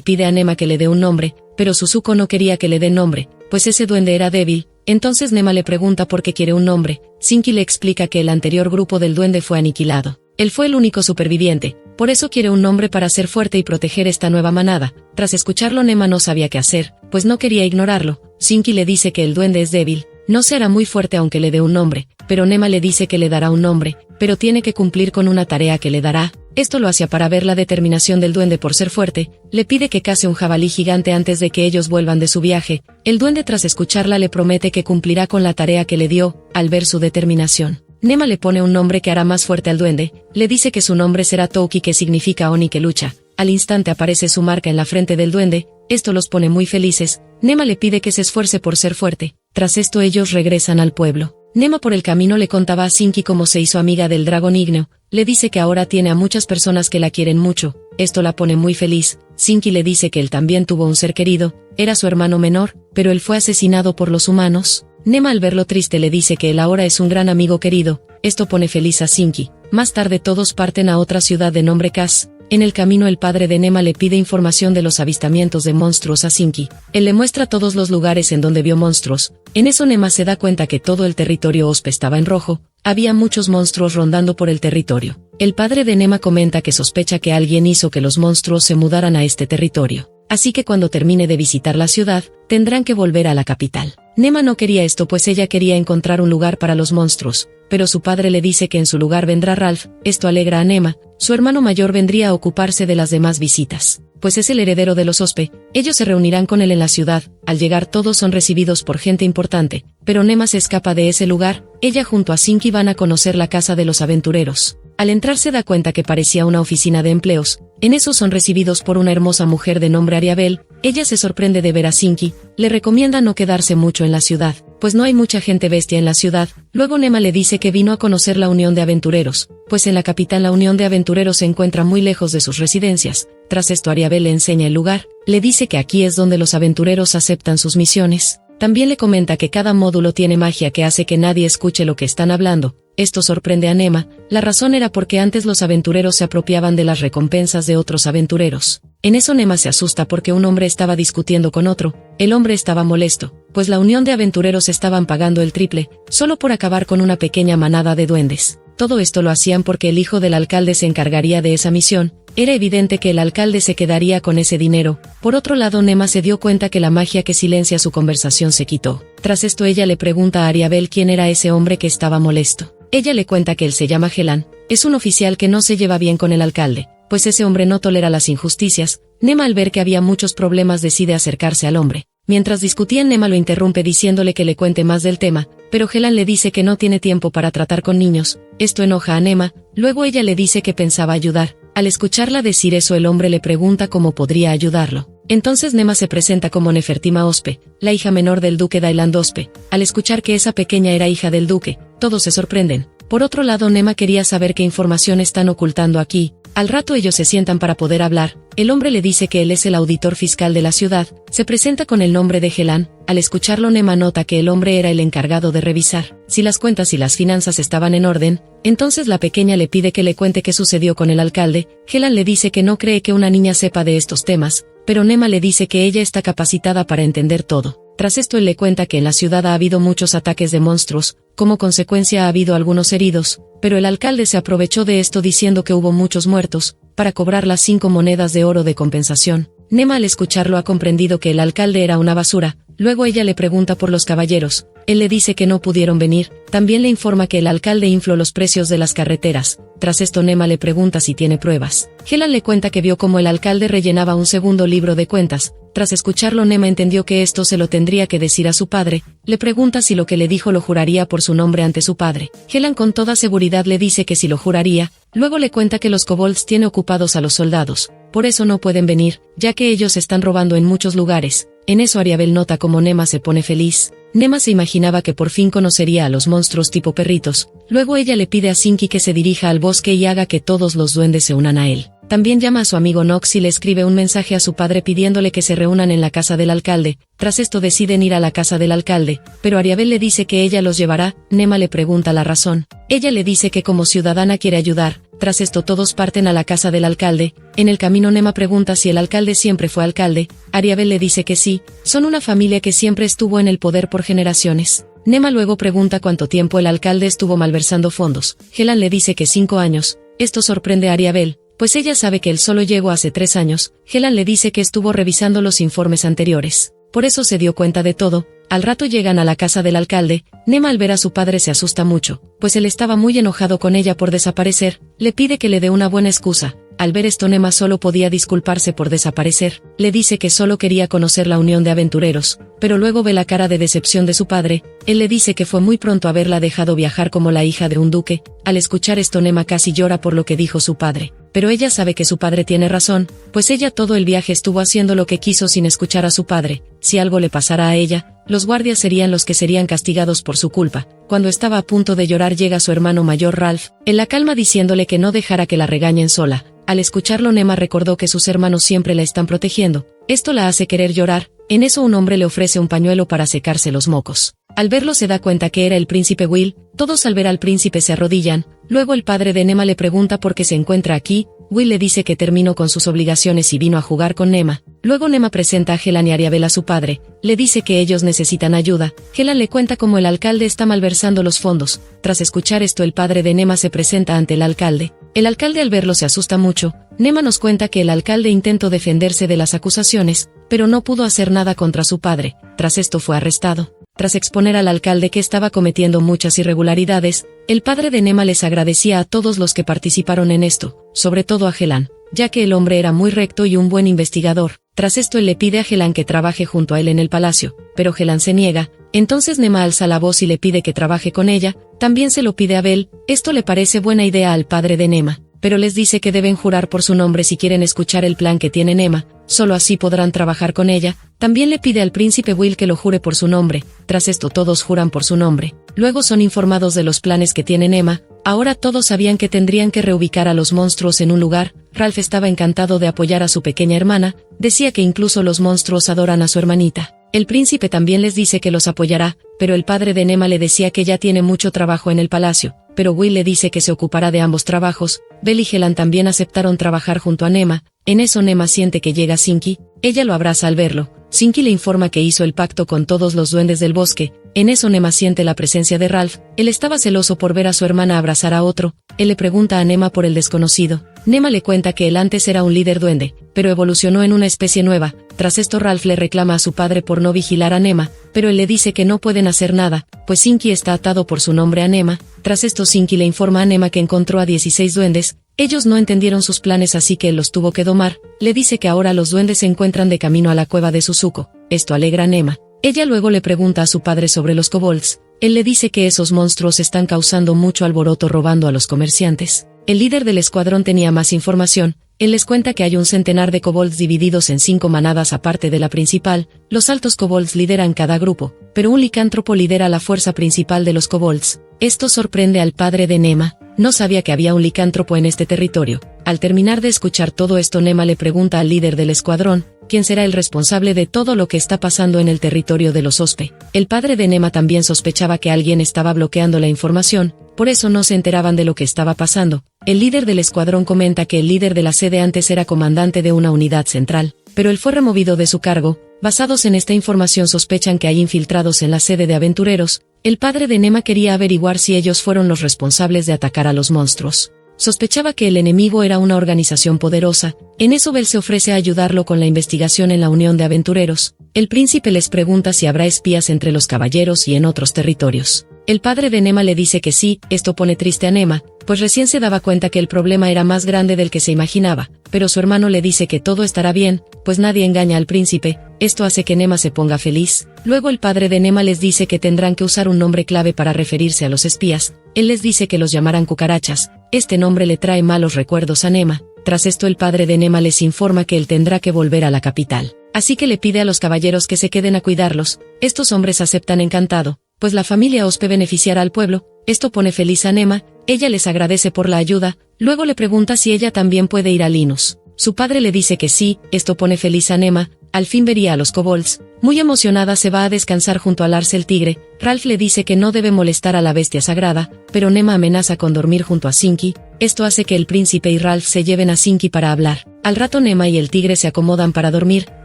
pide a Nema que le dé un nombre, pero Suzuko no quería que le dé nombre, pues ese duende era débil. Entonces Nema le pregunta por qué quiere un nombre. Sinki le explica que el anterior grupo del duende fue aniquilado. Él fue el único superviviente, por eso quiere un nombre para ser fuerte y proteger esta nueva manada. Tras escucharlo Nema no sabía qué hacer, pues no quería ignorarlo. Sinki le dice que el duende es débil, no será muy fuerte aunque le dé un nombre, pero Nema le dice que le dará un nombre, pero tiene que cumplir con una tarea que le dará. Esto lo hacía para ver la determinación del duende por ser fuerte. Le pide que case un jabalí gigante antes de que ellos vuelvan de su viaje. El duende, tras escucharla, le promete que cumplirá con la tarea que le dio. Al ver su determinación, Nema le pone un nombre que hará más fuerte al duende. Le dice que su nombre será Touki, que significa Oni que lucha. Al instante aparece su marca en la frente del duende. Esto los pone muy felices. Nema le pide que se esfuerce por ser fuerte. Tras esto ellos regresan al pueblo. Nema por el camino le contaba a Sinki cómo se hizo amiga del dragón ígneo. Le dice que ahora tiene a muchas personas que la quieren mucho. Esto la pone muy feliz. Sinki le dice que él también tuvo un ser querido. Era su hermano menor, pero él fue asesinado por los humanos. Nema, al verlo triste, le dice que él ahora es un gran amigo querido. Esto pone feliz a Sinki. Más tarde todos parten a otra ciudad de nombre Kaz. En el camino el padre de Nema le pide información de los avistamientos de monstruos a Sinki. Él le muestra todos los lugares en donde vio monstruos. En eso Nema se da cuenta que todo el territorio Ospe estaba en rojo. Había muchos monstruos rondando por el territorio. El padre de Nema comenta que sospecha que alguien hizo que los monstruos se mudaran a este territorio. Así que cuando termine de visitar la ciudad, tendrán que volver a la capital. Nema no quería esto, pues ella quería encontrar un lugar para los monstruos, pero su padre le dice que en su lugar vendrá Ralph. Esto alegra a Nema. Su hermano mayor vendría a ocuparse de las demás visitas, pues es el heredero de los Ospe. Ellos se reunirán con él en la ciudad. Al llegar todos son recibidos por gente importante, pero Nema se escapa de ese lugar. Ella junto a Sinki van a conocer la casa de los aventureros. Al entrar se da cuenta que parecía una oficina de empleos. En eso son recibidos por una hermosa mujer de nombre Ariabel. Ella se sorprende de ver a Sinki. Le recomienda no quedarse mucho en la ciudad, pues no hay mucha gente bestia en la ciudad. Luego Nema le dice que vino a conocer la Unión de Aventureros, pues en la capital la Unión de Aventureros se encuentra muy lejos de sus residencias. Tras esto Ariabel le enseña el lugar. Le dice que aquí es donde los aventureros aceptan sus misiones. También le comenta que cada módulo tiene magia que hace que nadie escuche lo que están hablando. Esto sorprende a Nema. La razón era porque antes los aventureros se apropiaban de las recompensas de otros aventureros. En eso Nema se asusta porque un hombre estaba discutiendo con otro. El hombre estaba molesto, pues la Unión de Aventureros estaban pagando el triple, solo por acabar con una pequeña manada de duendes. Todo esto lo hacían porque el hijo del alcalde se encargaría de esa misión. Era evidente que el alcalde se quedaría con ese dinero. Por otro lado, Nema se dio cuenta que la magia que silencia su conversación se quitó. Tras esto ella le pregunta a Ariabel quién era ese hombre que estaba molesto. Ella le cuenta que él se llama Helan. Es un oficial que no se lleva bien con el alcalde, pues ese hombre no tolera las injusticias. Nema, al ver que había muchos problemas, decide acercarse al hombre. Mientras discutían, Nema lo interrumpe diciéndole que le cuente más del tema, pero Helan le dice que no tiene tiempo para tratar con niños. Esto enoja a Nema. Luego ella le dice que pensaba ayudar. Al escucharla decir eso, el hombre le pregunta cómo podría ayudarlo. Entonces Nema se presenta como Nefertima Ospe, la hija menor del duque Dailand Ospe. Al escuchar que esa pequeña era hija del duque, todos se sorprenden. Por otro lado, Nema quería saber qué información están ocultando aquí. Al rato ellos se sientan para poder hablar. El hombre le dice que él es el auditor fiscal de la ciudad. Se presenta con el nombre de Helan. Al escucharlo, Nema nota que el hombre era el encargado de revisar si las cuentas y las finanzas estaban en orden. Entonces la pequeña le pide que le cuente qué sucedió con el alcalde. Helan le dice que no cree que una niña sepa de estos temas, pero Nema le dice que ella está capacitada para entender todo. Tras esto él le cuenta que en la ciudad ha habido muchos ataques de monstruos. Como consecuencia ha habido algunos heridos, pero el alcalde se aprovechó de esto diciendo que hubo muchos muertos, para cobrar las 5 monedas de oro de compensación. Nema, al escucharlo, ha comprendido que el alcalde era una basura. Luego ella le pregunta por los caballeros. Él le dice que no pudieron venir. También le informa que el alcalde infló los precios de las carreteras. Tras esto Nema le pregunta si tiene pruebas. Helan le cuenta que vio cómo el alcalde rellenaba un segundo libro de cuentas. Tras escucharlo, Nema entendió que esto se lo tendría que decir a su padre. Le pregunta si lo que le dijo lo juraría por su nombre ante su padre. Helan con toda seguridad le dice que sí lo juraría. Luego le cuenta que los kobolds tienen ocupados a los soldados. Por eso no pueden venir, ya que ellos están robando en muchos lugares. En eso Ariabel nota cómo Nema se pone feliz. Nema se imaginaba que por fin conocería a los monstruos tipo perritos. Luego ella le pide a Sinky que se dirija al bosque y haga que todos los duendes se unan a él. También llama a su amigo Nox y le escribe un mensaje a su padre pidiéndole que se reúnan en la casa del alcalde. Tras esto deciden ir a la casa del alcalde, pero Ariabel le dice que ella los llevará. Nema le pregunta la razón. Ella le dice que como ciudadana quiere ayudar. Tras esto todos parten a la casa del alcalde. En el camino Nema pregunta si el alcalde siempre fue alcalde. Ariabel le dice que sí, son una familia que siempre estuvo en el poder por generaciones. Nema luego pregunta cuánto tiempo el alcalde estuvo malversando fondos. Helan le dice que 5 años. Esto sorprende a Ariabel, pues ella sabe que él solo llegó hace 3 años. Helan le dice que estuvo revisando los informes anteriores. Por eso se dio cuenta de todo. Al rato llegan a la casa del alcalde. Nema al ver a su padre se asusta mucho, pues él estaba muy enojado con ella por desaparecer. Le pide que le dé una buena excusa. Al ver esto Nema solo podía disculparse por desaparecer. Le dice que solo quería conocer la unión de aventureros, pero luego ve la cara de decepción de su padre. Él le dice que fue muy pronto haberla dejado viajar como la hija de un duque. Al escuchar esto Nema casi llora por lo que dijo su padre. Pero ella sabe que su padre tiene razón, pues ella todo el viaje estuvo haciendo lo que quiso sin escuchar a su padre. Si algo le pasara a ella, los guardias serían los que serían castigados por su culpa. Cuando estaba a punto de llorar llega su hermano mayor Ralph, en la calma diciéndole que no dejara que la regañen sola. Al escucharlo Nema recordó que sus hermanos siempre la están protegiendo. Esto la hace querer llorar. En eso un hombre le ofrece un pañuelo para secarse los mocos. Al verlo se da cuenta que era el príncipe Will. Todos al ver al príncipe se arrodillan. Luego el padre de Nema le pregunta por qué se encuentra aquí. Will le dice que terminó con sus obligaciones y vino a jugar con Nema. Luego Nema presenta a Helan y Ariabel a su padre. Le dice que ellos necesitan ayuda. Helan le cuenta cómo el alcalde está malversando los fondos. Tras escuchar esto el padre de Nema se presenta ante el alcalde. El alcalde al verlo se asusta mucho. Nema nos cuenta que el alcalde intentó defenderse de las acusaciones, pero no pudo hacer nada contra su padre. Tras esto fue arrestado. Tras exponer al alcalde que estaba cometiendo muchas irregularidades, el padre de Nema les agradecía a todos los que participaron en esto, sobre todo a Helan, ya que el hombre era muy recto y un buen investigador. Tras esto él le pide a Helan que trabaje junto a él en el palacio, pero Helan se niega. Entonces Nema alza la voz y le pide que trabaje con ella. También se lo pide a Bel. Esto le parece buena idea al padre de Nema, pero les dice que deben jurar por su nombre si quieren escuchar el plan que tiene Nema. Solo así podrán trabajar con ella. También le pide al príncipe Will que lo jure por su nombre. Tras esto todos juran por su nombre. Luego son informados de los planes que tiene Nema. Ahora todos sabían que tendrían que reubicar a los monstruos en un lugar. Ralph estaba encantado de apoyar a su pequeña hermana. Decía que incluso los monstruos adoran a su hermanita. El príncipe también les dice que los apoyará, pero el padre de Nema le decía que ya tiene mucho trabajo en el palacio. Pero Will le dice que se ocupará de ambos trabajos. Bel y Helan también aceptaron trabajar junto a Nema. En eso Nema siente que llega Sinky. Ella lo abraza al verlo. Sinky le informa que hizo el pacto con todos los duendes del bosque. En eso Nema siente la presencia de Ralph. Él estaba celoso por ver a su hermana abrazar a otro. Él le pregunta a Nema por el desconocido. Nema le cuenta que él antes era un líder duende, pero evolucionó en una especie nueva. Tras esto Ralph le reclama a su padre por no vigilar a Nema, pero él le dice que no pueden hacer nada, pues Sinky está atado por su nombre a Nema. Tras esto Sinky le informa a Nema que encontró a 16 duendes. Ellos no entendieron sus planes así que él los tuvo que domar. Le dice que ahora los duendes se encuentran de camino a la cueva de Suzuko. Esto alegra a Nema. Ella luego le pregunta a su padre sobre los kobolds. Él le dice que esos monstruos están causando mucho alboroto robando a los comerciantes. El líder del escuadrón tenía más información. Él les cuenta que hay un centenar de kobolds divididos en 5 manadas aparte de la principal. Los altos kobolds lideran cada grupo, pero un licántropo lidera la fuerza principal de los kobolds. Esto sorprende al padre de Nema. No sabía que había un licántropo en este territorio. Al terminar de escuchar todo esto Nema le pregunta al líder del escuadrón, ¿quién será el responsable de todo lo que está pasando en el territorio de los Ospe? El padre de Nema también sospechaba que alguien estaba bloqueando la información, por eso no se enteraban de lo que estaba pasando. El líder del escuadrón comenta que el líder de la sede antes era comandante de una unidad central, pero él fue removido de su cargo. Basados en esta información sospechan que hay infiltrados en la sede de aventureros. El padre de Nema quería averiguar si ellos fueron los responsables de atacar a los monstruos. Sospechaba que el enemigo era una organización poderosa. En eso Bel se ofrece a ayudarlo con la investigación en la Unión de Aventureros. El príncipe les pregunta si habrá espías entre los caballeros y en otros territorios. El padre de Nema le dice que sí. Esto pone triste a Nema, pues recién se daba cuenta que el problema era más grande del que se imaginaba, pero su hermano le dice que todo estará bien, pues nadie engaña al príncipe. Esto hace que Nema se ponga feliz. Luego el padre de Nema les dice que tendrán que usar un nombre clave para referirse a los espías. Él les dice que los llamarán cucarachas. Este nombre le trae malos recuerdos a Nema. Tras esto el padre de Nema les informa que él tendrá que volver a la capital. Así que le pide a los caballeros que se queden a cuidarlos. Estos hombres aceptan encantado, pues la familia Ospe beneficiará al pueblo. Esto pone feliz a Nema, ella les agradece por la ayuda, luego le pregunta si ella también puede ir a Linus. Su padre le dice que sí, esto pone feliz a Nema, al fin vería a los kobolds. Muy emocionada se va a descansar junto a Lars el tigre. Ralph le dice que no debe molestar a la bestia sagrada, pero Nema amenaza con dormir junto a Sinki. Esto hace que el príncipe y Ralph se lleven a Sinki para hablar. Al rato Nema y el tigre se acomodan para dormir,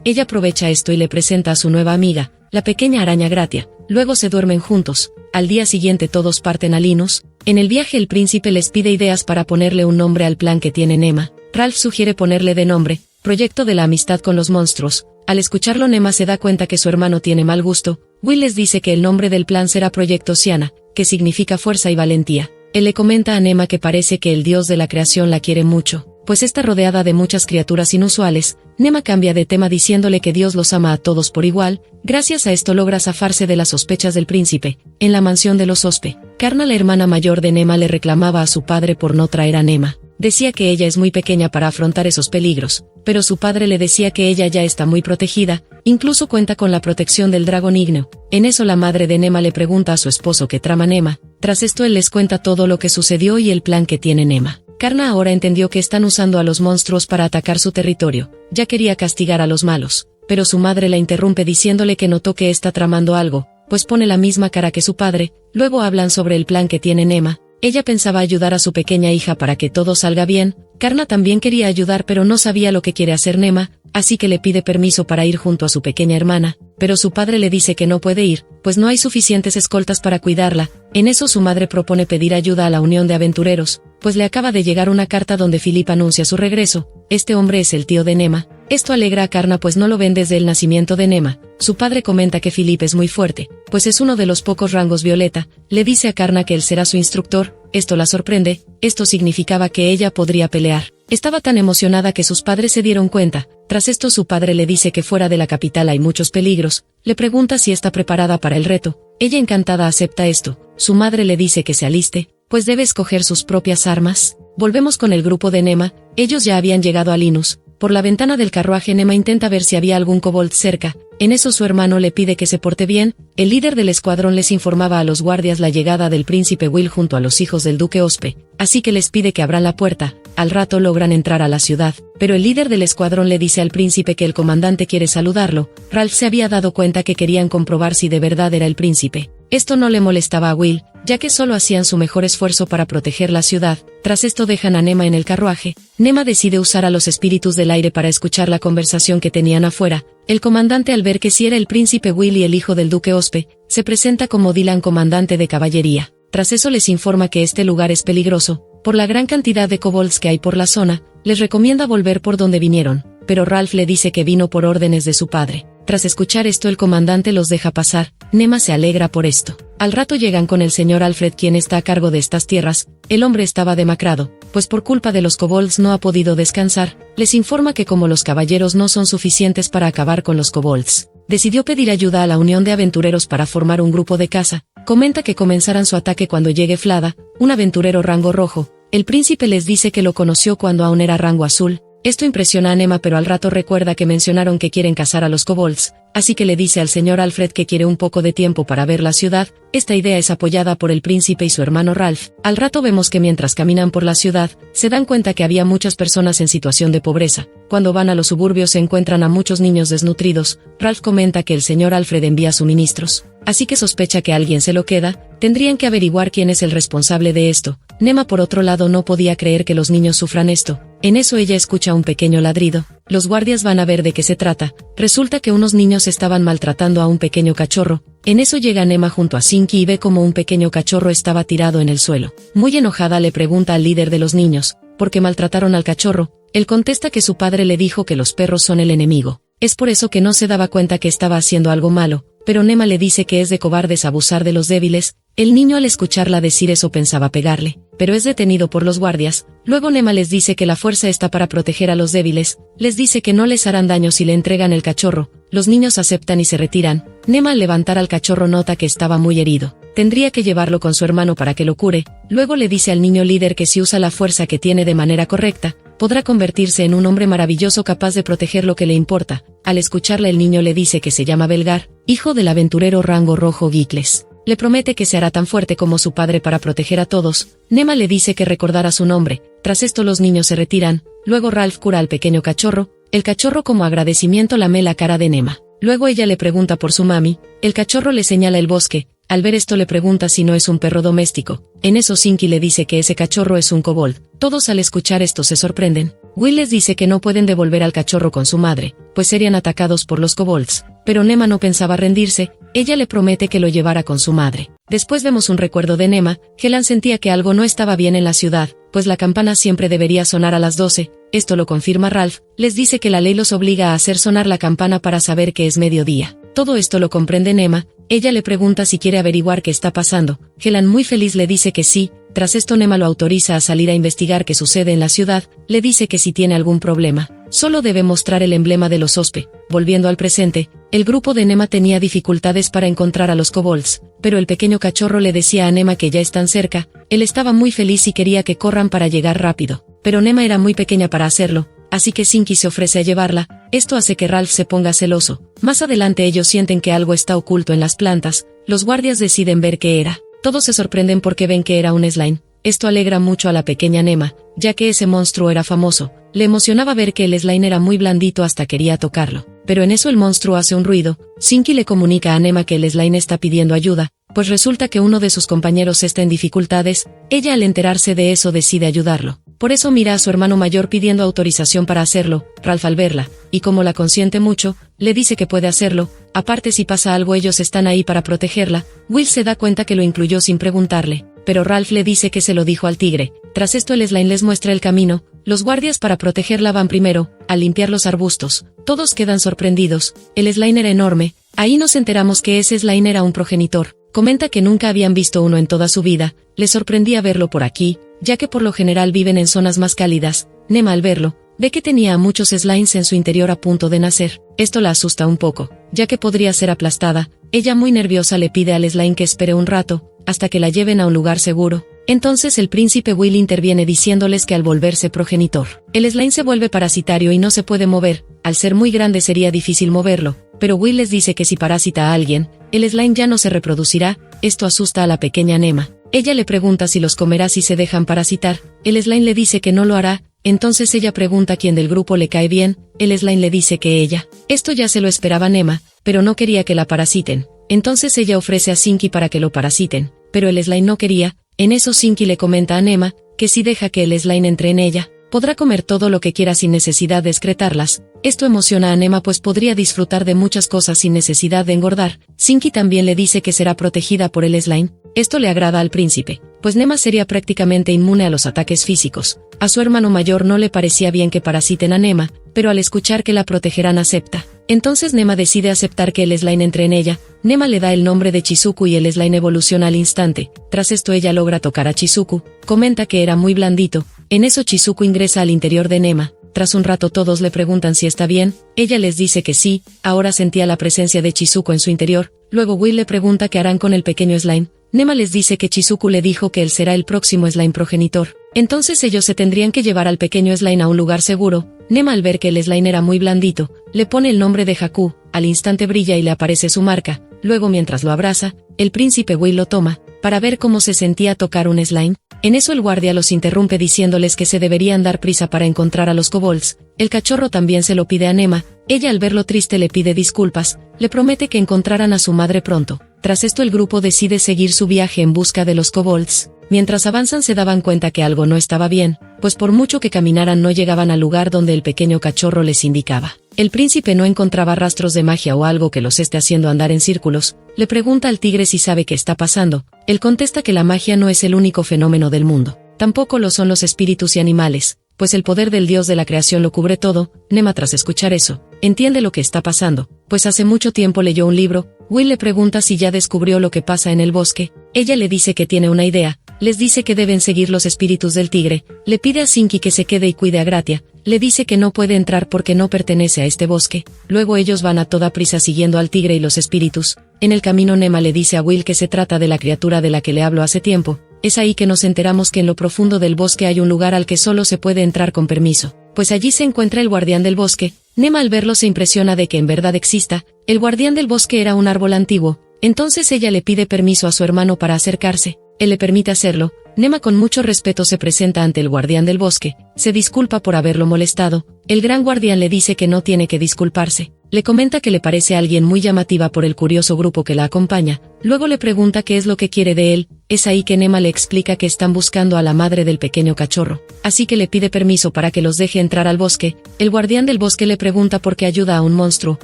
ella aprovecha esto y le presenta a su nueva amiga, la pequeña araña Gratia. Luego se duermen juntos. Al día siguiente todos parten a Linus. En el viaje el príncipe les pide ideas para ponerle un nombre al plan que tiene Nema. Ralph sugiere ponerle de nombre, Proyecto de la Amistad con los Monstruos. Al escucharlo Nema se da cuenta que su hermano tiene mal gusto. Will les dice que el nombre del plan será Proyecto Siana, que significa fuerza y valentía. Él le comenta a Nema que parece que el dios de la creación la quiere mucho, pues está rodeada de muchas criaturas inusuales. Nema cambia de tema diciéndole que Dios los ama a todos por igual. Gracias a esto logra zafarse de las sospechas del príncipe. En la mansión de los Ospe, Karna, la hermana mayor de Nema, le reclamaba a su padre por no traer a Nema. Decía que ella es muy pequeña para afrontar esos peligros, pero su padre le decía que ella ya está muy protegida, incluso cuenta con la protección del dragón ígneo. En eso la madre de Nema le pregunta a su esposo qué trama Nema. Tras esto él les cuenta todo lo que sucedió y el plan que tiene Nema. Karna ahora entendió que están usando a los monstruos para atacar su territorio. Ya quería castigar a los malos, pero su madre la interrumpe diciéndole que notó que está tramando algo, pues pone la misma cara que su padre. Luego hablan sobre el plan que tiene Nema. Ella pensaba ayudar a su pequeña hija para que todo salga bien. Karna también quería ayudar pero no sabía lo que quiere hacer Nema, así que le pide permiso para ir junto a su pequeña hermana, pero su padre le dice que no puede ir, pues no hay suficientes escoltas para cuidarla. En eso su madre propone pedir ayuda a la Unión de Aventureros, pues le acaba de llegar una carta donde Philip anuncia su regreso. Este hombre es el tío de Nema. Esto alegra a Karna pues no lo ven desde el nacimiento de Nema. Su padre comenta que Philip es muy fuerte, pues es uno de los pocos rangos violeta. Le dice a Karna que él será su instructor. Esto la sorprende, esto significaba que ella podría pelear. Estaba tan emocionada que sus padres se dieron cuenta. Tras esto su padre le dice que fuera de la capital hay muchos peligros. Le pregunta si está preparada para el reto. Ella encantada acepta esto. Su madre le dice que se aliste, pues debe escoger sus propias armas. Volvemos con el grupo de Nema. Ellos ya habían llegado a Linus. Por la ventana del carruaje Nema intenta ver si había algún kobold cerca. En eso su hermano le pide que se porte bien. El líder del escuadrón les informaba a los guardias la llegada del príncipe Will junto a los hijos del duque Ospe, así que les pide que abran la puerta. Al rato logran entrar a la ciudad, pero el líder del escuadrón le dice al príncipe que el comandante quiere saludarlo. Ralph se había dado cuenta que querían comprobar si de verdad era el príncipe. Esto no le molestaba a Will, ya que solo hacían su mejor esfuerzo para proteger la ciudad. Tras esto dejan a Nema en el carruaje. Nema decide usar a los espíritus del aire para escuchar la conversación que tenían afuera. El comandante, al ver que sí era el príncipe Will y el hijo del duque Ospe, se presenta como Dylan, comandante de caballería. Tras eso les informa que este lugar es peligroso, por la gran cantidad de kobolds que hay por la zona. Les recomienda volver por donde vinieron, pero Ralph le dice que vino por órdenes de su padre. Tras escuchar esto el comandante los deja pasar. Nema se alegra por esto. Al rato llegan con el señor Alfred, quien está a cargo de estas tierras. El hombre estaba demacrado, pues por culpa de los kobolds no ha podido descansar. Les informa que como los caballeros no son suficientes para acabar con los kobolds, decidió pedir ayuda a la Unión de Aventureros para formar un grupo de caza. Comenta que comenzarán su ataque cuando llegue Flada, un aventurero rango rojo. El príncipe les dice que lo conoció cuando aún era rango azul. Esto impresiona a Nema, pero al rato recuerda que mencionaron que quieren cazar a los kobolds, así que le dice al señor Alfred que quiere un poco de tiempo para ver la ciudad. Esta idea es apoyada por el príncipe y su hermano Ralph. Al rato vemos que mientras caminan por la ciudad, se dan cuenta que había muchas personas en situación de pobreza. Cuando van a los suburbios se encuentran a muchos niños desnutridos. Ralph comenta que el señor Alfred envía suministros, así que sospecha que alguien se lo queda. Tendrían que averiguar quién es el responsable de esto. Nema, por otro lado, no podía creer que los niños sufran esto. En eso ella escucha un pequeño ladrido. Los guardias van a ver de qué se trata. Resulta que unos niños estaban maltratando a un pequeño cachorro. En eso llega Nema junto a Sinki y ve como un pequeño cachorro estaba tirado en el suelo. Muy enojada le pregunta al líder de los niños, ¿por qué maltrataron al cachorro? Él contesta que su padre le dijo que los perros son el enemigo. Es por eso que no se daba cuenta que estaba haciendo algo malo, pero Nema le dice que es de cobardes abusar de los débiles. El niño, al escucharla decir eso, pensaba pegarle, pero es detenido por los guardias. Luego Nema les dice que la fuerza está para proteger a los débiles. Les dice que no les harán daño si le entregan el cachorro. Los niños aceptan y se retiran. Nema, al levantar al cachorro, nota que estaba muy herido. Tendría que llevarlo con su hermano para que lo cure. Luego le dice al niño líder que si usa la fuerza que tiene de manera correcta, podrá convertirse en un hombre maravilloso capaz de proteger lo que le importa. Al escucharla el niño le dice que se llama Belgar, hijo del aventurero Rango Rojo Gicles. Le promete que se hará tan fuerte como su padre para proteger a todos. Nema le dice que recordará su nombre. Tras esto los niños se retiran. Luego Ralph cura al pequeño cachorro. El cachorro como agradecimiento lame la cara de Nema. Luego ella le pregunta por su mami. El cachorro le señala el bosque. Al ver esto le pregunta si no es un perro doméstico. En eso Sinky le dice que ese cachorro es un kobold. Todos al escuchar esto se sorprenden. Will les dice que no pueden devolver al cachorro con su madre, pues serían atacados por los kobolds. Pero Nema no pensaba rendirse. Ella le promete que lo llevará con su madre. Después vemos un recuerdo de Nema. Helen sentía que algo no estaba bien en la ciudad, pues la campana siempre debería sonar a las 12. Esto lo confirma Ralph. Les dice que la ley los obliga a hacer sonar la campana para saber que es mediodía. Todo esto lo comprende Nema. Ella le pregunta si quiere averiguar qué está pasando. Helen muy feliz le dice que sí. Tras esto Nema lo autoriza a salir a investigar qué sucede en la ciudad. Le dice que si tiene algún problema, solo debe mostrar el emblema de los Ospe. Volviendo al presente, el grupo de Nema tenía dificultades para encontrar a los kobolds, pero el pequeño cachorro le decía a Nema que ya están cerca. Él estaba muy feliz y quería que corran para llegar rápido, pero Nema era muy pequeña para hacerlo, así que Sinky se ofrece a llevarla. Esto hace que Ralph se ponga celoso. Más adelante ellos sienten que algo está oculto en las plantas. Los guardias deciden ver qué era. Todos se sorprenden porque ven que era un slime. Esto alegra mucho a la pequeña Nema, ya que ese monstruo era famoso. Le emocionaba ver que el slime era muy blandito hasta quería tocarlo. Pero en eso el monstruo hace un ruido. Sinky le comunica a Nema que el slime está pidiendo ayuda, pues resulta que uno de sus compañeros está en dificultades. Ella al enterarse de eso decide ayudarlo. Por eso mira a su hermano mayor pidiendo autorización para hacerlo. Ralph al verla, y como la consiente mucho, le dice que puede hacerlo. Aparte si pasa algo ellos están ahí para protegerla. Will se da cuenta que lo incluyó sin preguntarle, pero Ralph le dice que se lo dijo al tigre. Tras esto el slime les muestra el camino. Los guardias para protegerla van primero, al limpiar los arbustos. Todos quedan sorprendidos. El slime era enorme. Ahí nos enteramos que ese slime era un progenitor. Comenta que nunca habían visto uno en toda su vida. Les sorprendía verlo por aquí, ya que por lo general viven en zonas más cálidas. Nema al verlo, ve que tenía a muchos slimes en su interior a punto de nacer. Esto la asusta un poco, ya que podría ser aplastada. Ella muy nerviosa le pide al slime que espere un rato, hasta que la lleven a un lugar seguro. Entonces el príncipe Will interviene diciéndoles que al volverse progenitor, el slime se vuelve parasitario y no se puede mover. Al ser muy grande sería difícil moverlo, pero Will les dice que si parasita a alguien, el slime ya no se reproducirá. Esto asusta a la pequeña Nema. Ella le pregunta si los comerá si se dejan parasitar. El slime le dice que no lo hará. Entonces ella pregunta quién del grupo le cae bien. El slime le dice que ella. Esto ya se lo esperaba Nema, pero no quería que la parasiten. Entonces ella ofrece a Sinky para que lo parasiten, pero el slime no quería. En eso Sinky le comenta a Nema que si deja que el slime entre en ella, podrá comer todo lo que quiera sin necesidad de excretarlas. Esto emociona a Nema pues podría disfrutar de muchas cosas sin necesidad de engordar. Sinky también le dice que será protegida por el slime. Esto le agrada al príncipe, pues Nema sería prácticamente inmune a los ataques físicos. A su hermano mayor no le parecía bien que parasiten a Nema, pero al escuchar que la protegerán acepta. Entonces Nema decide aceptar que el slime entre en ella. Nema le da el nombre de Chizuku y el slime evoluciona al instante. Tras esto ella logra tocar a Chizuku. Comenta que era muy blandito. En eso Chizuku ingresa al interior de Nema. Tras un rato todos le preguntan si está bien. Ella les dice que sí. Ahora sentía la presencia de Chizuku en su interior. Luego Will le pregunta qué harán con el pequeño slime. Nema les dice que Chizuku le dijo que él será el próximo slime progenitor. Entonces ellos se tendrían que llevar al pequeño slime a un lugar seguro. Nema al ver que el slime era muy blandito, le pone el nombre de Haku. Al instante brilla y le aparece su marca. Luego mientras lo abraza, el príncipe Will lo toma, para ver cómo se sentía tocar un slime. En eso el guardia los interrumpe diciéndoles que se deberían dar prisa para encontrar a los kobolds. El cachorro también se lo pide a Nema. Ella al verlo triste le pide disculpas, le promete que encontrarán a su madre pronto. Tras esto el grupo decide seguir su viaje en busca de los kobolds. Mientras avanzan se daban cuenta que algo no estaba bien, pues por mucho que caminaran no llegaban al lugar donde el pequeño cachorro les indicaba. El príncipe no encontraba rastros de magia o algo que los esté haciendo andar en círculos. Le pregunta al tigre si sabe qué está pasando. Él contesta que la magia no es el único fenómeno del mundo. Tampoco lo son los espíritus y animales, pues el poder del dios de la creación lo cubre todo. Nema tras escuchar eso, entiende lo que está pasando, pues hace mucho tiempo leyó un libro. Will le pregunta si ya descubrió lo que pasa en el bosque. Ella le dice que tiene una idea. Les dice que deben seguir los espíritus del tigre. Le pide a Sinky que se quede y cuide a Gratia. Le dice que no puede entrar porque no pertenece a este bosque. Luego ellos van a toda prisa siguiendo al tigre y los espíritus. En el camino Nema le dice a Will que se trata de la criatura de la que le habló hace tiempo. Es ahí que nos enteramos que en lo profundo del bosque hay un lugar al que solo se puede entrar con permiso, pues allí se encuentra el guardián del bosque. Nema al verlo se impresiona de que en verdad exista. El guardián del bosque era un árbol antiguo, entonces ella le pide permiso a su hermano para acercarse. Él le permite hacerlo. Nema con mucho respeto se presenta ante el guardián del bosque, se disculpa por haberlo molestado. El gran guardián le dice que no tiene que disculparse. Le comenta que le parece alguien muy llamativa por el curioso grupo que la acompaña. Luego le pregunta qué es lo que quiere de él. Es ahí que Nema le explica que están buscando a la madre del pequeño cachorro, así que le pide permiso para que los deje entrar al bosque. El guardián del bosque le pregunta por qué ayuda a un monstruo.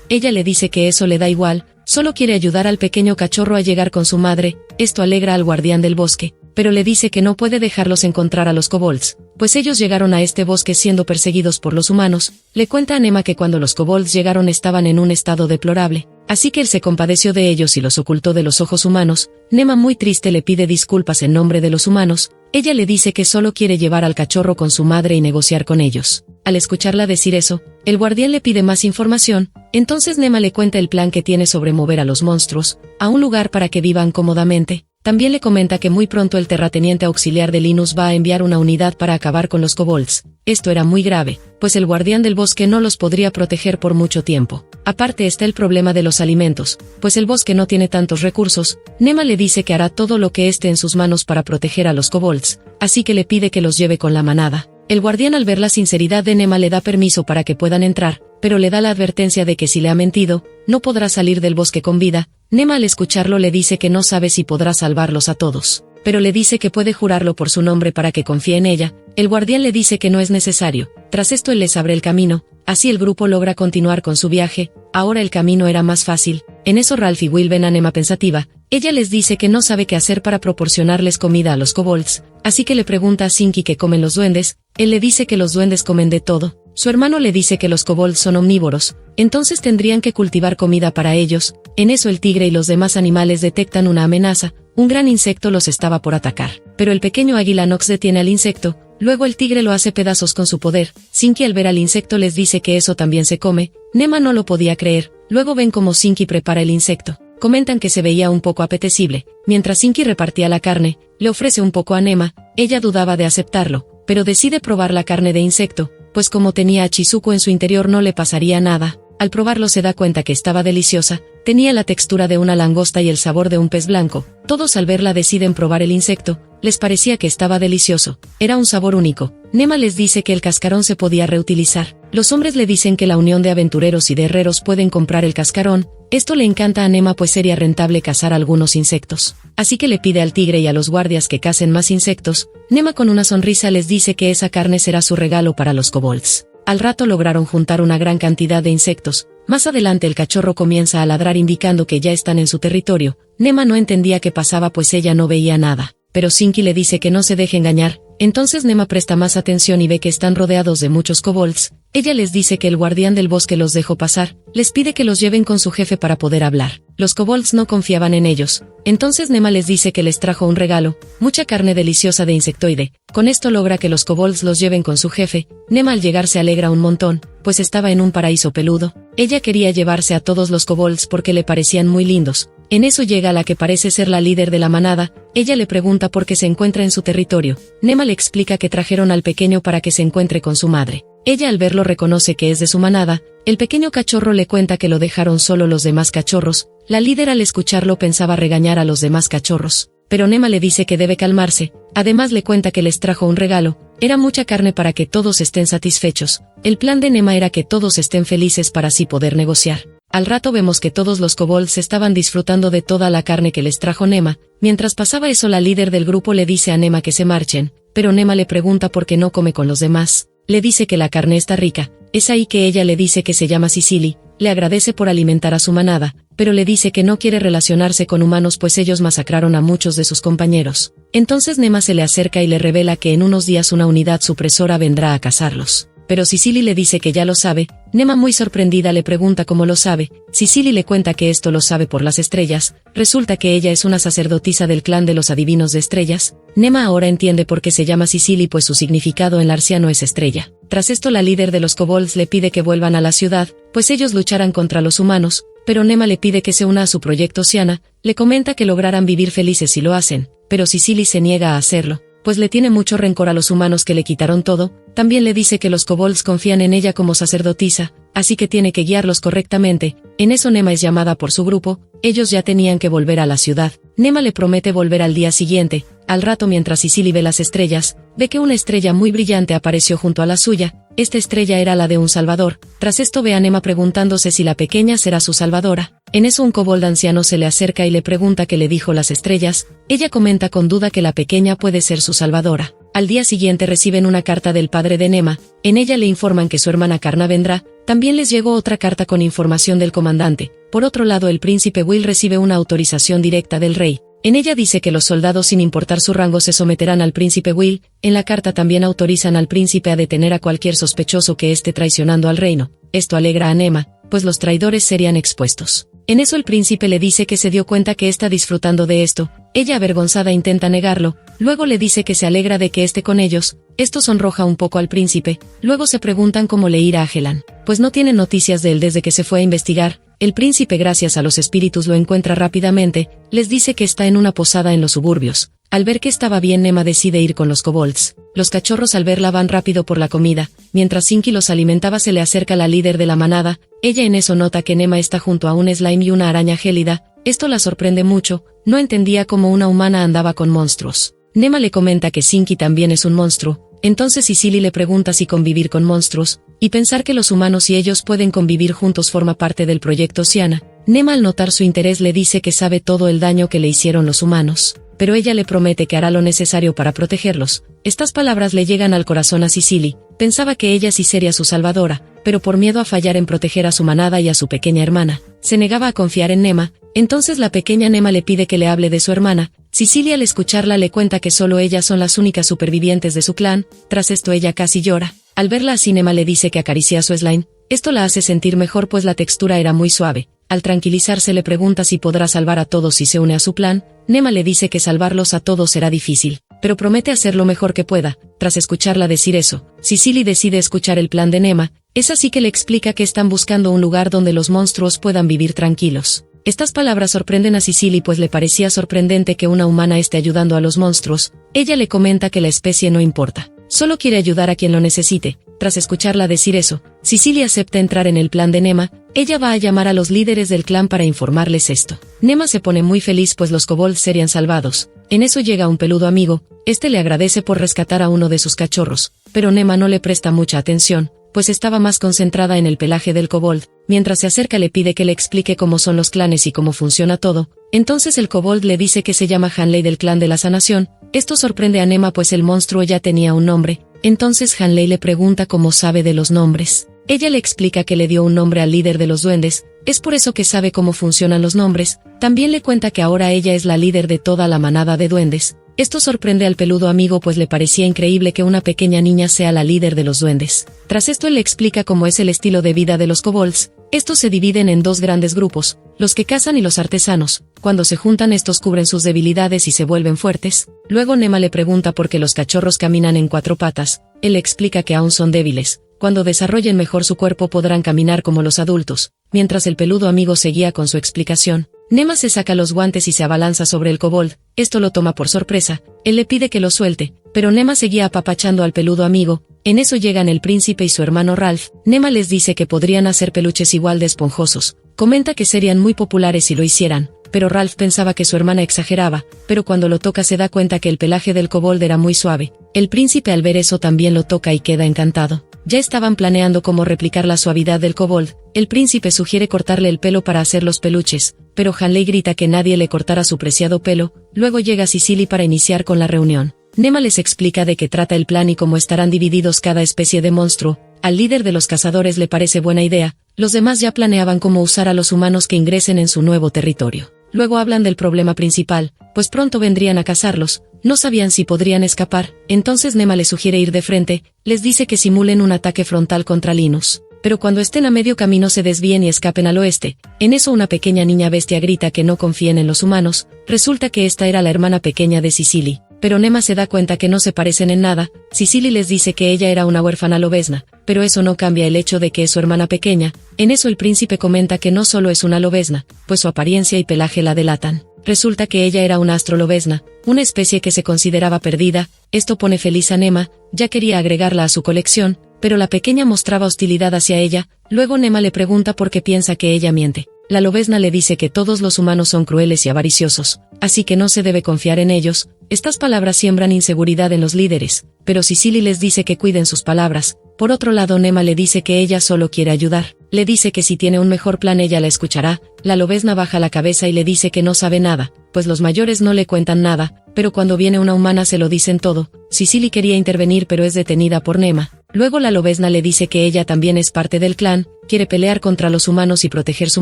Ella le dice que eso le da igual, solo quiere ayudar al pequeño cachorro a llegar con su madre. Esto alegra al guardián del bosque, pero le dice que no puede dejarlos encontrar a los kobolds, pues ellos llegaron a este bosque siendo perseguidos por los humanos. Le cuenta a Nema que cuando los kobolds llegaron estaban en un estado deplorable, así que él se compadeció de ellos y los ocultó de los ojos humanos. Nema muy triste le pide disculpas en nombre de los humanos. Ella le dice que solo quiere llevar al cachorro con su madre y negociar con ellos. Al escucharla decir eso, el guardián le pide más información. Entonces Nema le cuenta el plan que tiene sobre mover a los monstruos a un lugar para que vivan cómodamente. También le comenta que muy pronto el terrateniente auxiliar de Linus va a enviar una unidad para acabar con los kobolds. Esto era muy grave, pues el guardián del bosque no los podría proteger por mucho tiempo. Aparte está el problema de los alimentos, pues el bosque no tiene tantos recursos. Nema le dice que hará todo lo que esté en sus manos para proteger a los kobolds, así que le pide que los lleve con la manada. El guardián al ver la sinceridad de Nema le da permiso para que puedan entrar, pero le da la advertencia de que si le ha mentido, no podrá salir del bosque con vida. Nema al escucharlo le dice que no sabe si podrá salvarlos a todos, pero le dice que puede jurarlo por su nombre para que confíe en ella. El guardián le dice que no es necesario. Tras esto él les abre el camino, así el grupo logra continuar con su viaje. Ahora el camino era más fácil. En eso Ralph y Will ven a Nema pensativa. Ella les dice que no sabe qué hacer para proporcionarles comida a los kobolds, así que le pregunta a Sinky qué comen los duendes. Él le dice que los duendes comen de todo. Su hermano le dice que los kobolds son omnívoros, entonces tendrían que cultivar comida para ellos. En eso el tigre y los demás animales detectan una amenaza. Un gran insecto los estaba por atacar, pero el pequeño águila Nox detiene al insecto. Luego el tigre lo hace pedazos con su poder. Sinky al ver al insecto les dice que eso también se come. Nema no lo podía creer. Luego ven cómo Sinky prepara el insecto. Comentan que se veía un poco apetecible. Mientras Sinky repartía la carne, le ofrece un poco a Nema. Ella dudaba de aceptarlo, pero decide probar la carne de insecto, pues como tenía a Chizuko en su interior no le pasaría nada. Al probarlo se da cuenta que estaba deliciosa, tenía la textura de una langosta y el sabor de un pez blanco. Todos al verla deciden probar el insecto, les parecía que estaba delicioso, era un sabor único. Nema les dice que el cascarón se podía reutilizar. Los hombres le dicen que la unión de aventureros y de herreros pueden comprar el cascarón. Esto le encanta a Nema pues sería rentable cazar algunos insectos, así que le pide al tigre y a los guardias que cacen más insectos. Nema con una sonrisa les dice que esa carne será su regalo para los kobolds. Al rato lograron juntar una gran cantidad de insectos. Más adelante el cachorro comienza a ladrar indicando que ya están en su territorio. Nema no entendía qué pasaba pues ella no veía nada, pero Sinky le dice que no se deje engañar. Entonces Nema presta más atención y ve que están rodeados de muchos kobolds. Ella les dice que el guardián del bosque los dejó pasar, les pide que los lleven con su jefe para poder hablar. Los kobolds no confiaban en ellos. Entonces Nema les dice que les trajo un regalo, mucha carne deliciosa de insectoide. Con esto logra que los kobolds los lleven con su jefe. Nema al llegar se alegra un montón, pues estaba en un paraíso peludo. Ella quería llevarse a todos los kobolds porque le parecían muy lindos. En eso llega la que parece ser la líder de la manada. Ella le pregunta por qué se encuentra en su territorio. Nema le explica que trajeron al pequeño para que se encuentre con su madre. Ella al verlo reconoce que es de su manada. El pequeño cachorro le cuenta que lo dejaron solo los demás cachorros. La líder al escucharlo pensaba regañar a los demás cachorros, pero Nema le dice que debe calmarse. Además le cuenta que les trajo un regalo. Era mucha carne para que todos estén satisfechos. El plan de Nema era que todos estén felices para así poder negociar. Al rato vemos que todos los kobolds estaban disfrutando de toda la carne que les trajo Nema. Mientras pasaba eso la líder del grupo le dice a Nema que se marchen, pero Nema le pregunta por qué no come con los demás. Le dice que la carne está rica. Es ahí que ella le dice que se llama Sicily, le agradece por alimentar a su manada, pero le dice que no quiere relacionarse con humanos pues ellos masacraron a muchos de sus compañeros. Entonces Nema se le acerca y le revela que en unos días una unidad supresora vendrá a cazarlos. Pero Sicily le dice que ya lo sabe. Nema muy sorprendida le pregunta cómo lo sabe. Sicily le cuenta que esto lo sabe por las estrellas. Resulta que ella es una sacerdotisa del clan de los adivinos de estrellas. Nema ahora entiende por qué se llama Sicily pues su significado en larsiano es estrella. Tras esto la líder de los kobolds le pide que vuelvan a la ciudad, pues ellos lucharán contra los humanos, pero Nema le pide que se una a su proyecto Oceana, le comenta que lograrán vivir felices si lo hacen. pero Sicily se niega a hacerlo, pues le tiene mucho rencor a los humanos que le quitaron todo. También le dice que los kobolds confían en ella como sacerdotisa, así que tiene que guiarlos correctamente. En eso Nema es llamada por su grupo. Ellos ya tenían que volver a la ciudad. Nema le promete volver al día siguiente. Al rato, mientras Sicily ve las estrellas, ve que una estrella muy brillante apareció junto a la suya. Esta estrella era la de un salvador. Tras esto ve a Nema preguntándose si la pequeña será su salvadora. En eso un kobold anciano se le acerca y le pregunta qué le dijo las estrellas. Ella comenta con duda que la pequeña puede ser su salvadora. Al día siguiente reciben una carta del padre de Nema. En ella le informan que su hermana Karna vendrá. También les llegó otra carta con información del comandante. Por otro lado, el príncipe Will recibe una autorización directa del rey. En ella dice que los soldados, sin importar su rango, se someterán al príncipe Will. En la carta también autorizan al príncipe a detener a cualquier sospechoso que esté traicionando al reino. Esto alegra a Nema, pues los traidores serían expuestos. En eso el príncipe le dice que se dio cuenta que está disfrutando de esto. Ella, avergonzada, intenta negarlo. Luego le dice que se alegra de que esté con ellos. Esto sonroja un poco al príncipe. Luego se preguntan cómo le irá a Helan, pues no tienen noticias de él desde que se fue a investigar. El príncipe, gracias a los espíritus, lo encuentra rápidamente. Les dice que está en una posada en los suburbios. Al ver que estaba bien, Nema decide ir con los kobolds. Los cachorros, al verla, van rápido por la comida. Mientras Sinky los alimentaba, se le acerca la líder de la manada. Ella en eso nota que Nema está junto a un slime y una araña gélida. Esto la sorprende mucho. No entendía cómo una humana andaba con monstruos. Nema le comenta que Sinky también es un monstruo. Entonces Sicily le pregunta si convivir con monstruos y pensar que los humanos y ellos pueden convivir juntos forma parte del proyecto Oceana. Nema, al notar su interés, le dice que sabe todo el daño que le hicieron los humanos, pero ella le promete que hará lo necesario para protegerlos. Estas palabras le llegan al corazón a Sicily. Pensaba que ella sí sería su salvadora, pero por miedo a fallar en proteger a su manada y a su pequeña hermana, se negaba a confiar en Nema. Entonces la pequeña Nema le pide que le hable de su hermana. Sicily, al escucharla, le cuenta que solo ellas son las únicas supervivientes de su clan. Tras esto ella casi llora. Al verla así, Nema le dice que acaricia a su slime. Esto la hace sentir mejor, pues la textura era muy suave. Al tranquilizarse, le pregunta si podrá salvar a todos si se une a su plan. Nema le dice que salvarlos a todos será difícil, pero promete hacer lo mejor que pueda. Tras escucharla decir eso, Sicily decide escuchar el plan de Nema. Es así que le explica que están buscando un lugar donde los monstruos puedan vivir tranquilos. Estas palabras sorprenden a Sicily, pues le parecía sorprendente que una humana esté ayudando a los monstruos. Ella le comenta que la especie no importa, solo quiere ayudar a quien lo necesite. Tras escucharla decir eso, Sicily acepta entrar en el plan de Nema. Ella va a llamar a los líderes del clan para informarles esto. Nema se pone muy feliz, pues los kobolds serían salvados. En eso llega un peludo amigo. Este le agradece por rescatar a uno de sus cachorros, pero Nema no le presta mucha atención, pues estaba más concentrada en el pelaje del kobold. Mientras se acerca, le pide que le explique cómo son los clanes y cómo funciona todo. Entonces el kobold le dice que se llama Hanley, del clan de la sanación. Esto sorprende a Nema, pues el monstruo ya tenía un nombre. Entonces Hanley le pregunta cómo sabe de los nombres. Ella le explica que le dio un nombre al líder de los duendes. Es por eso que sabe cómo funcionan los nombres. También le cuenta que ahora ella es la líder de toda la manada de duendes. Esto sorprende al peludo amigo, pues le parecía increíble que una pequeña niña sea la líder de los duendes. Tras esto, él le explica cómo es el estilo de vida de los kobolds. Estos se dividen en dos grandes grupos, los que cazan y los artesanos. Cuando se juntan, estos cubren sus debilidades y se vuelven fuertes. Luego Nema le pregunta por qué los cachorros caminan en 4 patas. Él le explica que aún son débiles. Cuando desarrollen mejor su cuerpo podrán caminar como los adultos. Mientras el peludo amigo seguía con su explicación, Nema se saca los guantes y se abalanza sobre el kobold. Esto lo toma por sorpresa. Él le pide que lo suelte, pero Nema seguía apapachando al peludo amigo. En eso llegan el príncipe y su hermano Ralph. Nema les dice que podrían hacer peluches igual de esponjosos. Comenta que serían muy populares si lo hicieran, pero Ralph pensaba que su hermana exageraba, pero cuando lo toca se da cuenta que el pelaje del kobold era muy suave. El príncipe, al ver eso, también lo toca y queda encantado. Ya estaban planeando cómo replicar la suavidad del kobold. El príncipe sugiere cortarle el pelo para hacer los peluches, pero Hanley grita que nadie le cortara su preciado pelo. Luego llega Sicily para iniciar con la reunión. Nema les explica de qué trata el plan y cómo estarán divididos cada especie de monstruo. Al líder de los cazadores le parece buena idea. Los demás ya planeaban cómo usar a los humanos que ingresen en su nuevo territorio. Luego hablan del problema principal, pues pronto vendrían a cazarlos. No sabían si podrían escapar. Entonces Nema les sugiere ir de frente. Les dice que simulen un ataque frontal contra Linus, pero cuando estén a medio camino se desvíen y escapen al oeste. En eso una pequeña niña bestia grita que no confíen en los humanos. Resulta que esta era la hermana pequeña de Sicily, pero Nema se da cuenta que no se parecen en nada. Sicily les dice que ella era una huérfana lobezna, pero eso no cambia el hecho de que es su hermana pequeña. En eso el príncipe comenta que no solo es una lobezna, pues su apariencia y pelaje la delatan. Resulta que ella era una astrolobesna, una especie que se consideraba perdida. Esto pone feliz a Nema, ya quería agregarla a su colección, pero la pequeña mostraba hostilidad hacia ella. Luego Nema le pregunta por qué piensa que ella miente. La lobesna le dice que todos los humanos son crueles y avariciosos, así que no se debe confiar en ellos. Estas palabras siembran inseguridad en los líderes, pero Sicily les dice que cuiden sus palabras. Por otro lado, Nema le dice que ella solo quiere ayudar. Le dice que si tiene un mejor plan ella la escuchará. La lobesna baja la cabeza y le dice que no sabe nada, pues los mayores no le cuentan nada, pero cuando viene una humana se lo dicen todo. Sicily quería intervenir pero es detenida por Nema. Luego la lobesna le dice que ella también es parte del clan, quiere pelear contra los humanos y proteger su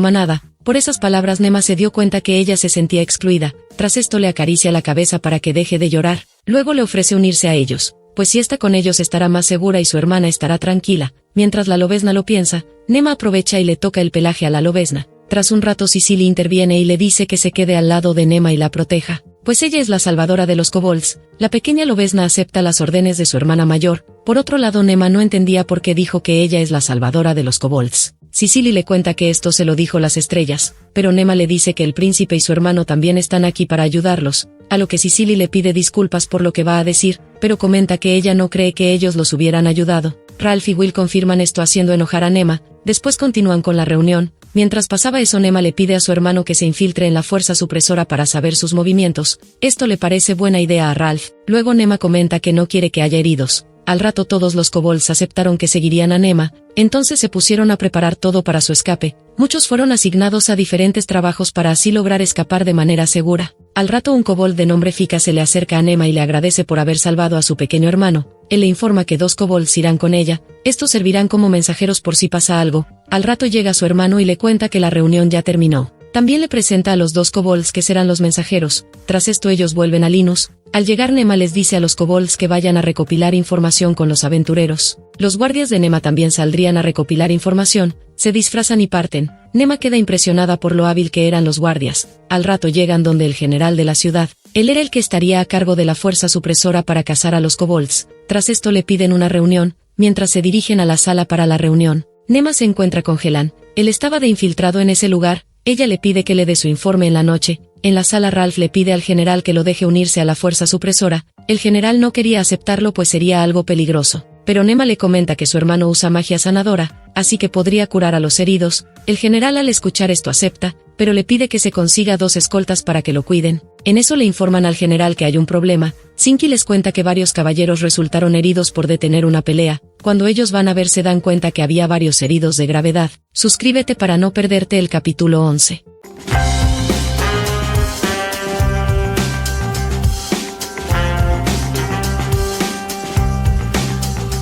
manada. Por esas palabras Nema se dio cuenta que ella se sentía excluida. Tras esto le acaricia la cabeza para que deje de llorar. Luego le ofrece unirse a ellos, pues si está con ellos estará más segura y su hermana estará tranquila. Mientras la lobesna lo piensa, Nema aprovecha y le toca el pelaje a la lobesna. Tras un rato Sicily interviene y le dice que se quede al lado de Nema y la proteja, pues ella es la salvadora de los kobolds. La pequeña lobesna acepta las órdenes de su hermana mayor. Por otro lado, Nema no entendía por qué dijo que ella es la salvadora de los kobolds. Sicily le cuenta que esto se lo dijo las estrellas, pero Nema le dice que el príncipe y su hermano también están aquí para ayudarlos, a lo que Sicily le pide disculpas por lo que va a decir, pero comenta que ella no cree que ellos los hubieran ayudado. Ralph y Will confirman esto haciendo enojar a Nema. Después continúan con la reunión. Mientras pasaba eso, Nema le pide a su hermano que se infiltre en la fuerza supresora para saber sus movimientos. Esto le parece buena idea a Ralph. Luego Nema comenta que no quiere que haya heridos. Al rato todos los kobolds aceptaron que seguirían a Nema, entonces se pusieron a preparar todo para su escape. Muchos fueron asignados a diferentes trabajos para así lograr escapar de manera segura. Al rato un kobold de nombre Fika se le acerca a Nema y le agradece por haber salvado a su pequeño hermano. Él le informa que 2 kobolds irán con ella. Estos servirán como mensajeros por si pasa algo. Al rato llega su hermano y le cuenta que la reunión ya terminó. También le presenta a los 2 kobolds que serán los mensajeros. Tras esto ellos vuelven a Linus. Al llegar Nema les dice a los kobolds que vayan a recopilar información con los aventureros. Los guardias de Nema también saldrían a recopilar información. Se disfrazan y parten. Nema queda impresionada por lo hábil que eran los guardias. Al rato llegan donde el general de la ciudad. Él era el que estaría a cargo de la fuerza supresora para cazar a los kobolds. Tras esto le piden una reunión. Mientras se dirigen a la sala para la reunión, Nema se encuentra con Helan. Él estaba de infiltrado en ese lugar. Ella le pide que le dé su informe en la noche. En la sala Ralph le pide al general que lo deje unirse a la fuerza supresora. El general no quería aceptarlo pues sería algo peligroso. Pero Nema le comenta que su hermano usa magia sanadora, así que podría curar a los heridos. El general al escuchar esto acepta, pero le pide que se consiga 2 escoltas para que lo cuiden. En eso le informan al general que hay un problema. Sinki les cuenta que varios caballeros resultaron heridos por detener una pelea. Cuando ellos van a ver se dan cuenta que había varios heridos de gravedad. Suscríbete para no perderte el capítulo 11.